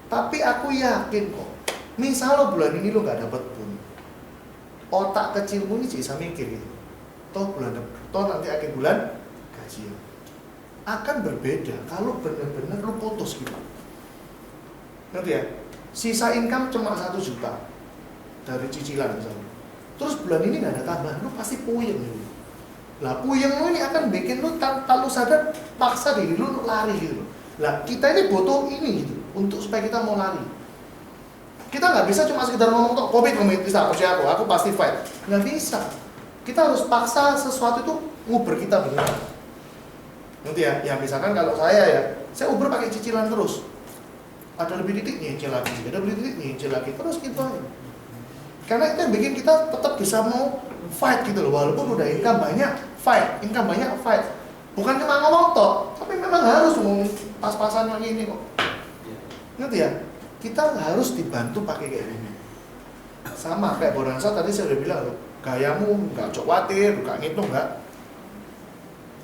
Tapi aku yakin kok, misal lo bulan ini lo gak dapet pun, otak kecilmu ini bisa mikir gitu. Toh nanti akhir bulan gajian. Akan berbeda kalau benar-benar lo putus gitu. Ngerti ya? Sisa income cuma 1 juta dari cicilan misalnya. Terus bulan ini nggak ada tambahan, lu pasti puyeng gitu. Lah puyeng lu ini akan bikin lu tanpa lu sadar paksa diri lu untuk lari gitu. Lah kita ini butuh ini gitu untuk supaya kita mau lari. Kita nggak bisa cuma sekedar ngomong tuh komit bisa percaya aku pasti fight. Nggak bisa. Kita harus paksa sesuatu itu nguber kita benar. Ngerti ya? Ya misalkan kalau saya Uber pakai cicilan terus. Ada lebih titik nyicil lagi, ada lebih titik nyicil lagi, terus gitu aja. Karena itu yang bikin kita tetap bisa mau fight gitu loh, walaupun udah income banyak, fight. Bukan cuma ngomong toh, tapi memang harus ngomong pas-pasan yang ini kok. Ngerti ya? Kita harus dibantu pakai kayak gini. Sama kayak Bonansa tadi saya udah bilang loh, gayamu nggak khawatir, nggak ngitung nggak.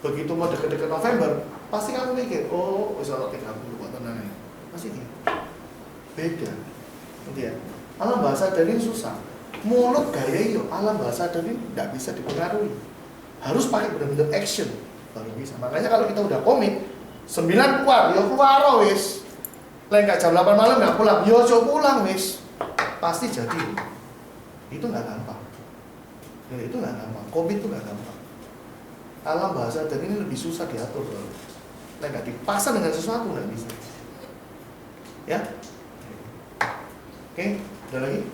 Begitu mau deket-deket November, pasti kamu mikir, oh bisa 30 buat tenangnya. Pasti dia beda. Ngerti ya? Alam bahasa dari susah. Mulut gaya itu, alam bahasa dari nggak bisa dipengaruhi. Harus pakai benar-benar action baru bisa. Makanya kalau kita udah komit 9 keluar, ya keluar wis. Lain nggak jam 8 malam nggak pulang, yo pulang wis. Pasti jadi. Itu nggak gampang. Ya, itu nggak gampang. Komit itu nggak gampang. Alam bahasa dari ini lebih susah diatur. Lain nggak dipaksa dengan sesuatu nggak bisa. Ya, oke, ada lagi?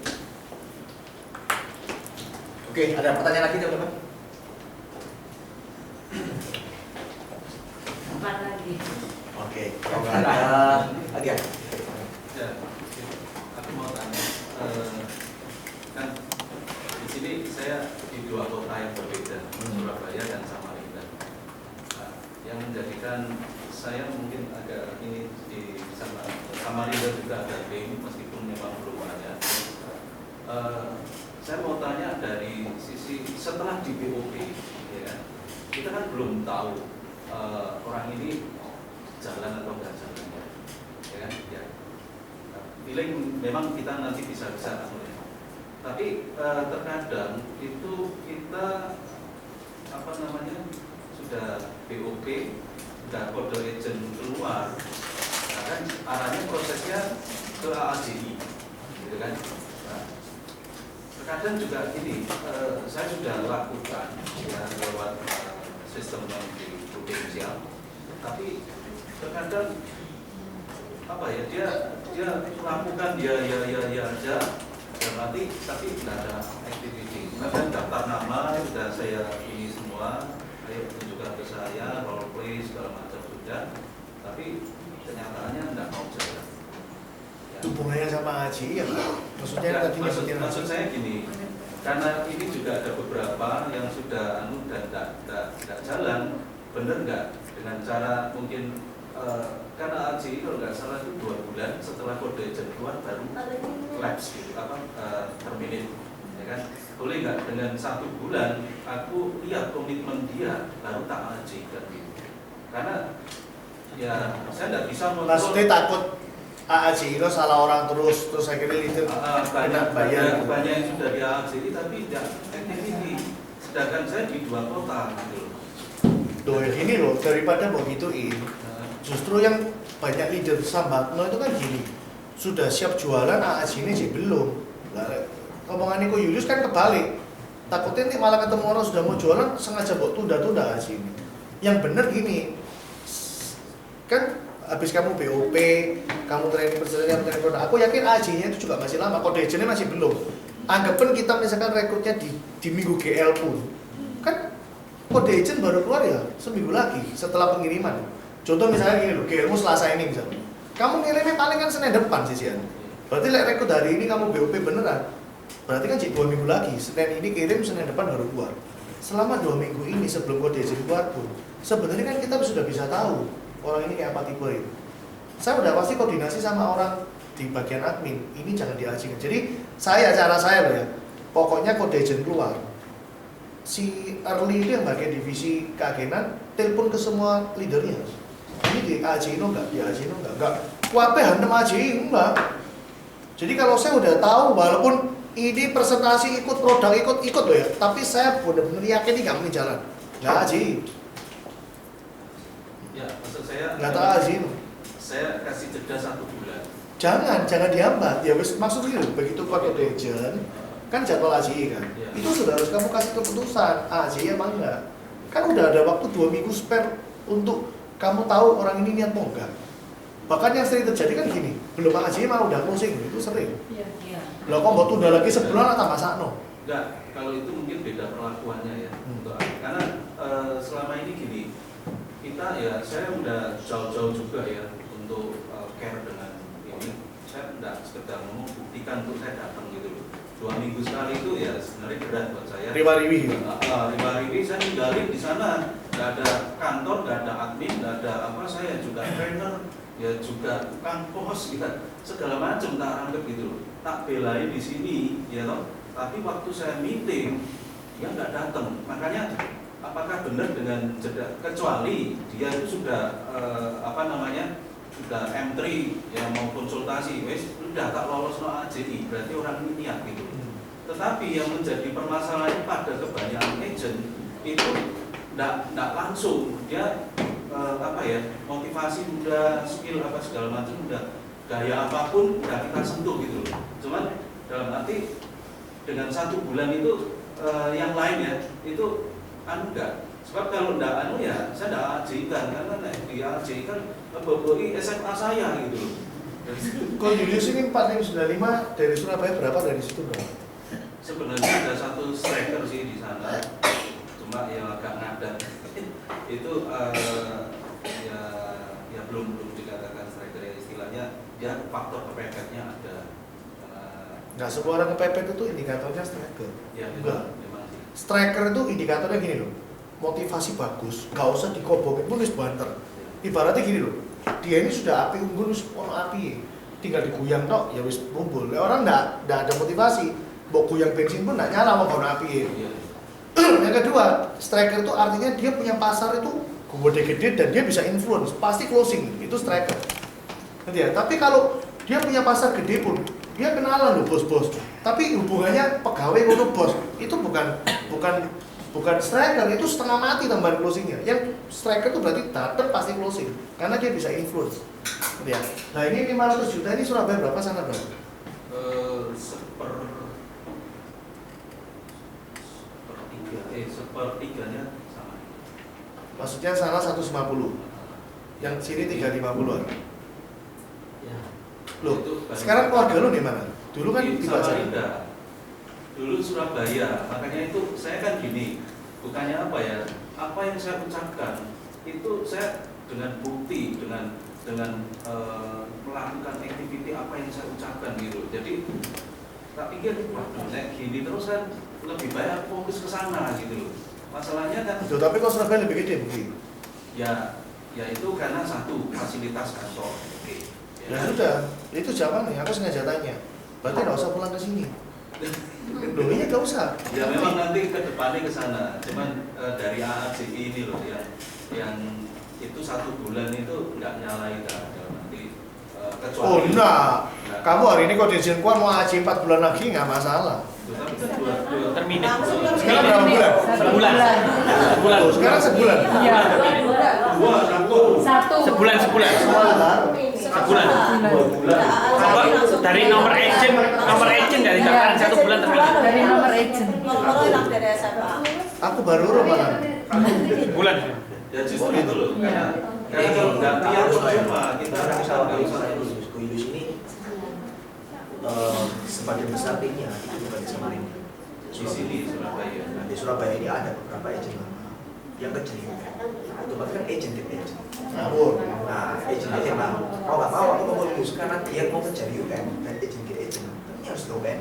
Oke, ada pertanyaan lagi teman-teman?
Bukan lagi.
Oke, kalau nggak ada lagi ya?
Ya, aku mau tanya, kan di sini saya di 2 kota yang berbeda, Surabaya dan Samarinda. Nah, yang menjadikan saya mungkin agak ini di Samarinda juga ada BIM meskipun memang belum ada. Saya mau tanya dari sisi setelah di BOP, ya kan, kita kan belum tahu orang ini jalan atau enggak jalan, ya kan? Ya. Feeling memang kita nanti bisa tapi terkadang itu kita apa namanya sudah BOP, sudah kode agent keluar, nah kan arahnya prosesnya ke AAJI, gitu kan? Nah, terkadang juga ini saya sudah lakukan ya, lewat sistem yang di prudensial, tapi terkadang apa ya dia lakukan dia aja dan nanti tapi tidak ada activity. Bahkan daftar nama sudah saya ini semua, ayo tunjukkan ke saya role play segala macam sudah, tapi kenyataannya tidak mau jalan. Ya.
Hubungannya sama AJI ya, maksudnya
Ya,
tadi
maksud saya gini, karena ini juga ada beberapa yang sudah dan tidak jalan, benar nggak dengan cara mungkin karena AJI kalau nggak salah itu 2 bulan setelah kode agent keluar baru lapse gitu, terminate, ya kan? Boleh nggak dengan 1 bulan aku lihat komitmen dia baru tak AJI kan gitu? Karena ya saya nggak bisa
maksudnya takut AJI itu salah orang terus akhirnya leader
banyak yang sudah di AJI tapi tidak activity, sedangkan saya di 2 kota gitu.
Loh gini loh, daripada mau gituin, justru yang banyak leader Sambatno itu kan gini, sudah siap jualan AAJI ini sih belum. Ngomongannya kok Julius kan kebalik, takutnya nanti malah ketemu orang sudah mau jualan sengaja buat tunda-tunda AAJI ini. Yang bener gini, kan habis kamu BOP, kamu training produk, aku yakin AAJI-nya itu juga masih lama, kode agent-nya masih belum. Anggapkan kita misalkan rekrutnya di minggu GL pun, kan kode agent baru keluar ya seminggu lagi setelah pengiriman. Contoh misalnya gini loh, GL-mu Selasa ini misalnya, kamu ngirimnya paling kan Senin depan sih. Berarti rekrut hari ini kamu BOP beneran, berarti kan 2 minggu lagi, Senin ini kirim, Senin depan baru keluar. Selama 2 minggu ini sebelum kode agent keluar pun, sebenarnya kan kita sudah bisa tahu orang ini kayak apa tipe itu. Saya udah pasti koordinasi sama orang di bagian admin, ini jangan diajikan. Jadi cara saya loh ya, pokoknya kode agent keluar, si early itu yang bagian divisi keagenan telepon ke semua leadernya. Ini di AJI enggak, di AJI enggak. Kuape hantem AJI enggak. Jadi kalau saya udah tahu, walaupun ini presentasi ikut produk ikut loh ya, tapi saya benar-benar yakin ini nggak mungkin jalan. Nggak AJI.
Ya, maksud saya
Nggak tahu AJI.
Saya kasih jeda 1 bulan.
Jangan dihambat. Ya wis maksudnya begitu pakai agent, kan jadwal AJI kan.
Ya.
Itu sudah harus kamu kasih keputusan, AJI apa enggak. Kan udah ada waktu 2 minggu spare untuk kamu tahu orang ini niat mau enggak. Bahkan yang sering terjadi kan gini, belum AJI malah udah closing, itu sering.
Iya.
Lah kok mau tunda lagi sebulan atau masakno?
Enggak, kalau itu mungkin beda perlakuannya ya. Untuk karena selama ini gini, kita ya, saya udah jauh-jauh juga ya untuk care dengan ini. Saya tidak sekedar ngomong buktikan untuk saya datang gitu loh. 2 minggu sekali itu ya sebenarnya berat buat saya.
Riwa-riwi.
Riwa-riwi saya ninggalin di sana, nggak ada kantor, nggak ada admin, nggak ada apa, saya juga trainer, ya juga tukang pos, gitu, segala macam tak anggap gitu loh. Tak belain di sini, ya toh. Tapi waktu saya meeting, dia nggak datang. Makanya apakah benar dengan jeda, kecuali dia itu sudah sudah M3 yang mau konsultasi, wes udah tak lolos no AJI, berarti orang ini niat gitu. Tetapi yang menjadi permasalahan pada kebanyakan agent itu tidak langsung dia motivasi udah, skill apa segala macam udah, gaya apapun udah kita sentuh gitu loh. Cuman dalam arti dengan 1 bulan itu yang lain ya itu enggak. Sebab kalau enggak ya saya enggak AJI-kan, karena di AJI kan ngeboboi SMA saya gitu loh.
Kalau Julius ini 4595 dari Surabaya berapa, dari situ berapa?
Sebenarnya ada 1 striker sih di sana, cuma yang agak ngadat itu ya belum dikatakan striker ya, istilahnya dia faktor kepepetnya ada.
Nggak semua orang kepepet itu indikatornya striker.
Ya,
enggak.
memang sih.
Striker itu indikatornya gini loh, motivasi bagus, nggak usah dikobongin pun wis banter. Ibaratnya gini loh, dia ini sudah api unggun, wis ono api, tinggal diguyang tok ya wis bumbul. Orang nggak ada motivasi, mau guyang bensin pun nggak nyala mau ono api.
Iya.
Yang kedua, striker itu artinya dia punya pasar itu gede-gede dan dia bisa influence, pasti closing, itu striker. Nanti ya, tapi kalau dia punya pasar gede pun, dia kenalan loh bos-bos, tapi hubungannya pegawai ngono bos, itu bukan striker, itu setengah mati tambahan closingnya. Yang striker itu berarti datang pasti closing, karena dia bisa influence. Nanti ya. Nah ini 500 juta ini Surabaya berapa, sana berapa?
Sepertiganya sama.
Maksudnya sana 150, yang sini 350-an.
Ya.
Loh,
Itu
sekarang keluarga lu di mana? Dulu kan di Baca.
Samarinda. Dulu Surabaya. Makanya itu saya kan gini, bukannya apa ya? Apa yang saya ucapkan itu saya dengan bukti, dengan melakukan aktiviti apa yang saya ucapkan gitu. Jadi tak pikir, waduh, kayak gini terus kan lebih banyak fokus ke sana gitu loh. Masalahnya kan,
Loh, tapi kok Surabaya lebih gede mungkin?
ya itu karena satu fasilitas kantor. Oke.
Ya sudah, itu jawaban nih, aku sengaja tanya. Berarti nggak usah pulang ke sini. Loh iya nggak usah.
Ya memang nanti ke depannya ke sana. Cuman dari AACI ini loh yang itu 1 bulan itu nggak nyalain nanti kecuali.
Oh enggak. Kamu hari ini kok izin kuat mau haji 4 bulan lagi nggak masalah.
Tapi kan dua
terminal.
Sekarang berapa bulan?
Sebulan. Sebulan.
Oh, sekarang sebulan.
Iya.
Satu.
Sebulan.
Sebulan.
Sebulan. Apa? Dari nomor agent dari daftaran 1 bulan terminal.
Dari nomor agent.
Nomor enak dari SMA.
Aku baru malah.
Bulan.
ya justru itu loh. Karena kalau nggak tiap cuma kita nggak usah terus.
Kuyulus ini sebagian besar timnya itu bukan di Samarinda.
Di sini Surabaya.
Nah, di Surabaya ini ada beberapa agent lama yang kecil. Itu bahkan agent tim agent.
Ngawur.
Nah, agent lama. Mau nggak mau aku mau lulus karena dia mau kerja di UN dan agent ke agent. Ini harus di UN.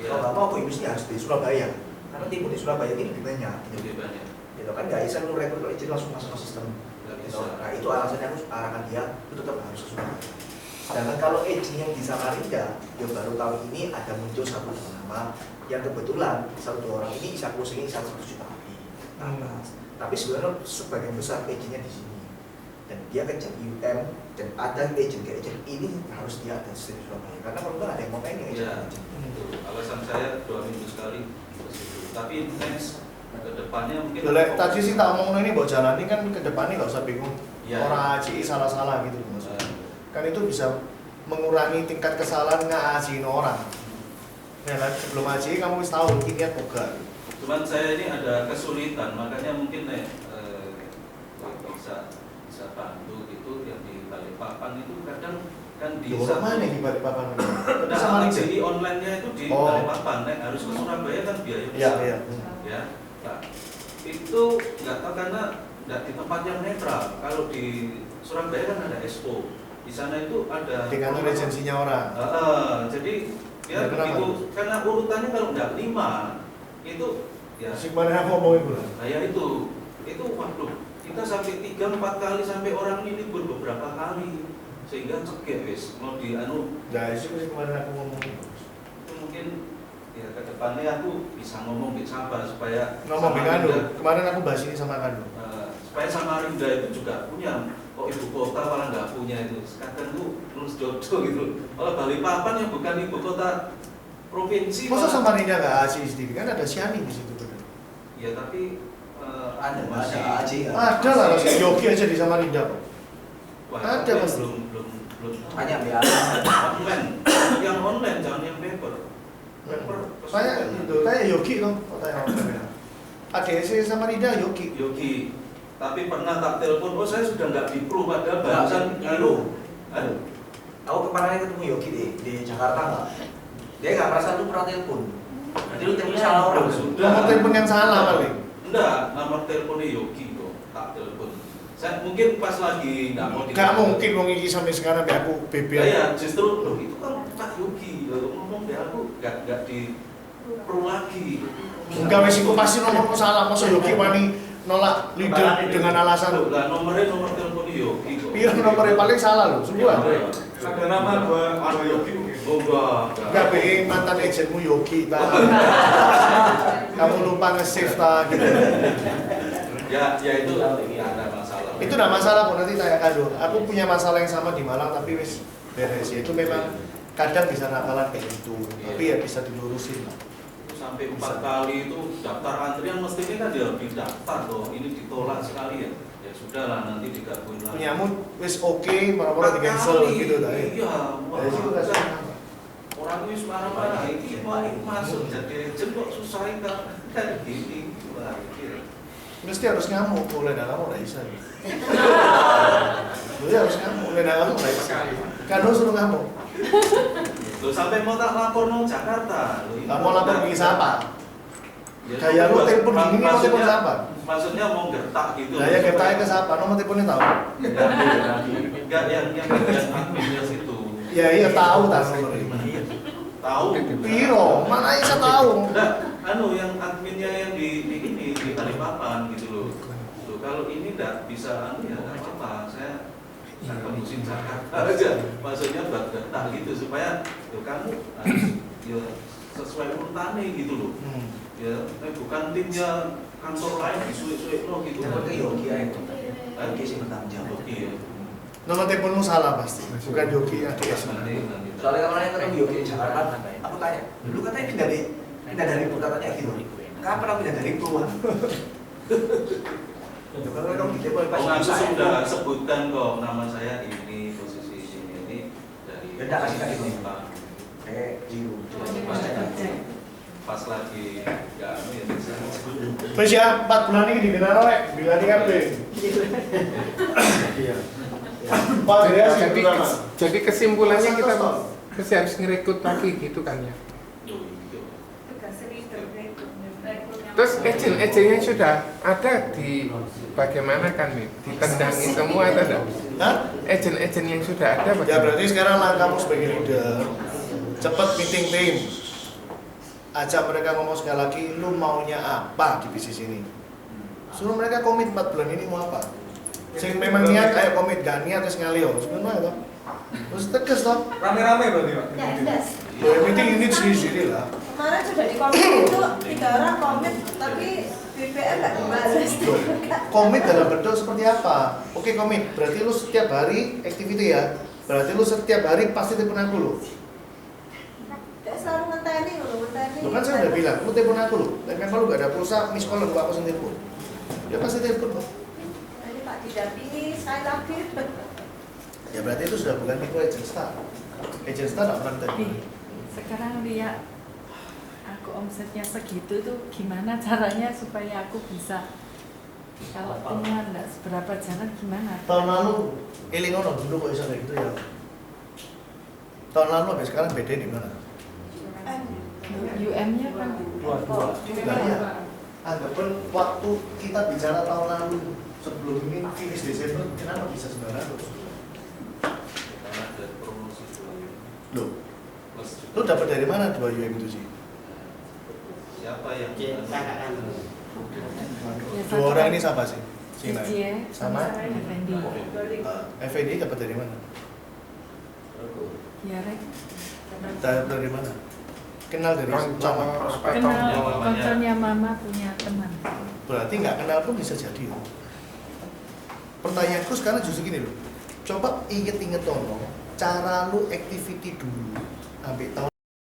Kalau nggak mau Kuyulusnya harus di Surabaya. Karena tim di Surabaya ini lebih banyak.
Lebih banyak.
Gitu kan nggak bisa lu rekrut agent langsung masuk ke sistem.
Nggak
Gitu.
bisa.
Nah itu alasannya aku arahkan dia itu tetap harus ke Surabaya. Sedangkan kalau agent yang di Samarinda, ya baru tahun ini ada muncul 1 nama yang kebetulan 1-2 orang ini bisa closing 1 juta lebih atas. Tapi sebenarnya sebagian besar agentnya di sini dan dia kerja di UM dan ada agent kayak agent ini harus dia ada di Surabaya karena kalau nggak ada yang mau pengen
Ya,
agent.
itu alasan saya 2 minggu sekali ke situ. Tapi next ke depannya mungkin.
Boleh, tadi sih tak omong ini buat jalan ini kan ke depannya nggak usah bingung.
Ya.
Orang ACI salah-salah gitu maksudnya. Kan itu bisa mengurangi tingkat kesalahan nge-ACI orang. Ya kan, sebelum ACI kamu harus tahu niat boga.
Cuman saya ini ada kesulitan, makanya mungkin bisa bantu gitu yang di Balikpapan itu kadang kan di
Di mana di Balikpapan?
Nah,
Sama
ACI online-nya itu di
Oh.
Balikpapan, harus ke Surabaya kan biaya
Iya,
besar.
iya.
Ya, nah, itu nggak tahu karena nggak di tempat yang netral. Kalau di Surabaya kan ada expo, di sana itu ada
Di kantor agensinya orang.
jadi ya
Ya, kenapa?
begitu, karena urutannya kalau nggak 5 itu ya
Si kemarin aku ngomongin bulan.
saya itu waduh, kita sampai 3-4 kali sampai orang ini libur beberapa kali sehingga cegek wis mau di anu.
Nah, itu sih kemarin aku ngomongin.
Itu mungkin ya ke depannya aku bisa ngomong di sabar supaya
Ngomong
sama
dengan
Rinda,
kemarin aku bahas ini sama Kando.
supaya Samarinda itu juga punya. Kok ibu kota malah nggak punya itu, kadang tuh lulus jodoh gitu. Kalau Balikpapan yang bukan ibu kota provinsi
Masa
malah-
Samarinda nggak ASI sendiri kan ada Siani di situ bener.
ya tapi
Ada
masih
aja ya.
Ada lah, harus Yogi aja di Samarinda kok.
wah,
ada,
tapi
Mas.
belum
Banyak ya.
online, yang online jangan yang paper.
Saya itu kayak Yogi tuh, kota yang orang. ADC Samarinda Yogi.
Yogi, tapi pernah tak telepon, oh saya sudah nggak di pro padahal bahasan
Lalu, aku kemarin ketemu Yogi di Jakarta. Dia nggak merasa tuh pernah telepon. Berarti lu telepon salah orang.
Sudah.
Nomor telepon yang salah kali.
Enggak, nomor teleponnya Yogi kok, tak telepon. Saya mungkin pas lagi nggak mau
Gak mungkin wong iki sampai sekarang biar aku BB.
Ya, justru loh itu kan Pak Yogi, lalu ngomong dia aku nggak di pro lagi.
Enggak wis iku pasti nomorku salah, masa Yogi wani nolak leader dengan alasan
Lah nomor telepon Yogi kok.
Iya nomornya paling salah loh, semua.
Ada nama dua Yogi mungkin.
Oh enggak.
Enggak be mantan agentmu Yogi ta. Kamu lupa nge-save ta gitu.
Ya itu ada masalah.
Itu enggak masalah kok, nanti tanya Kado. Aku punya masalah yang sama di Malang tapi wis beres ya. Itu memang kadang bisa nakalan kayak gitu. Tapi ya bisa dilurusin lah.
Sampai 4 kali itu daftar antrian mestinya kan dia daftar loh. Ini ditolak sekali ya. Ya sudahlah nanti digabung lagi.
Punyamu wis oke, marah-marah di cancel gitu tadi.
Iya,
Dari situ
wah,
kan
orang wis marah-marah ini mau masuk jadi agent kok susahin kan gini. Wah, ini.
Mesti harus ngamuk, mulai dalam udah bisa. Jadi harus ngamuk, mulai dalam udah bisa. Kado suruh ngamuk.
Loh sampai mau tak lapor nang Jakarta. Loh, ini
Kamu lapor
udah-
ke siapa?
Ya,
Kayak lu telepon gini, mau telepon
maksudnya-
siapa?
Maksudnya mau gertak gitu.
Nah ya kita ke siapa? Nomor teleponnya tahu?
Enggak yang bagian adminnya situ.
Ya iya tahu tas nomornya.
Tahu.
Piro, mana bisa tahu?
Enggak, yang adminnya yang di ini di Balikpapan gitu loh. Loh, kalau ini enggak bisa ya enggak apa-apa. Saya tembusin Jakarta aja. Maksudnya buat gertak gitu supaya kamu harus ya sesuai urutannya gitu loh. Ya, bukan timnya kantor lain disulik-sulik lo gitu.
Telepon ke Yogi aja. Yogi sih bertanggung jawab.
Iya.
Nomor teleponmu salah pasti. Bukan Yogi ADS.
Nanti.
Soalnya kemarin ketemu Yogi di Jakarta, aku tanya, dulu katanya pindah dari Pro katanya gitu. Kapan aku pindah dari Pro? Kalau kamu di Depok pas
Aku sudah sebutkan kok nama saya ini, posisi ini dari
Ya, enggak, kasih tadi.
Pak.
Jiru.
Pas lagi ya ya bisa.
Terus ya 4 bulan ini dibina rek, bila di KP. Iya. Pak ya
Jadi kesimpulannya kita
Santos,
masih harus ngerekrut lagi gitu kan ya. Terus agent-agentnya sudah ada di bagaimana kan nih? Ditendangi semua atau enggak?
Hah?
Agent-agent yang sudah ada
Ya
bagaimana?
berarti sekarang langkahmu sebagai leader, cepat meeting tim. Ajak mereka ngomong sekali lagi, lu maunya apa di bisnis ini? Suruh mereka komit 4 bulan ini mau apa? Sing memang niat kayak komit, gak niat terus ngalih. Sebenarnya toh. Terus tegas toh.
Rame-rame berarti Pak.
Ya, jelas.
Boleh meeting ini sendiri lah.
Kemarin sudah di komit itu 3 orang komit, tapi BPM nggak dibalas.
Komit dalam bentuk seperti apa? Oke komit, berarti lu setiap hari activity ya. Berarti lu setiap hari pasti telepon aku lu.
Dia selalu ngenteni, ngenteni.
Lu kan saya udah bilang, lu telepon aku lu. Dan kalau lu gak ada pulsa, miss call lu aku sendiri telepon. Dia pasti telepon lu.
Ini Pak didampingi sekali lagi.
Ya berarti itu sudah bukan tipe agent star. Agent star gak pernah telepon.
Sekarang lihat aku omsetnya segitu tuh gimana caranya supaya aku bisa kalau temuan nggak seberapa jalan gimana?
Tahun lalu Elingono dulu kok bisa kayak gitu ya. Tahun lalu sampai sekarang beda di mana?
UM-nya kan
Nah, ya. Anggapkan waktu kita bicara tahun lalu sebelum ini finish Desember kenapa bisa 900?
Karena ada promosi
Loh,
plus
lu dapat dari mana 2 UM itu sih?
siapa yang
Dua orang ini siapa sih? Sina.
Cici
Sama?
Effendi.
FED dapat dari mana?
Ya Rek.
Dapat dari mana? Kenal dari sama.
Kenal konconya mama punya teman.
Berarti nggak kenal pun bisa jadi. Pertanyaanku sekarang justru gini loh. Coba inget-inget Tono, cara lu activity dulu sampai tahun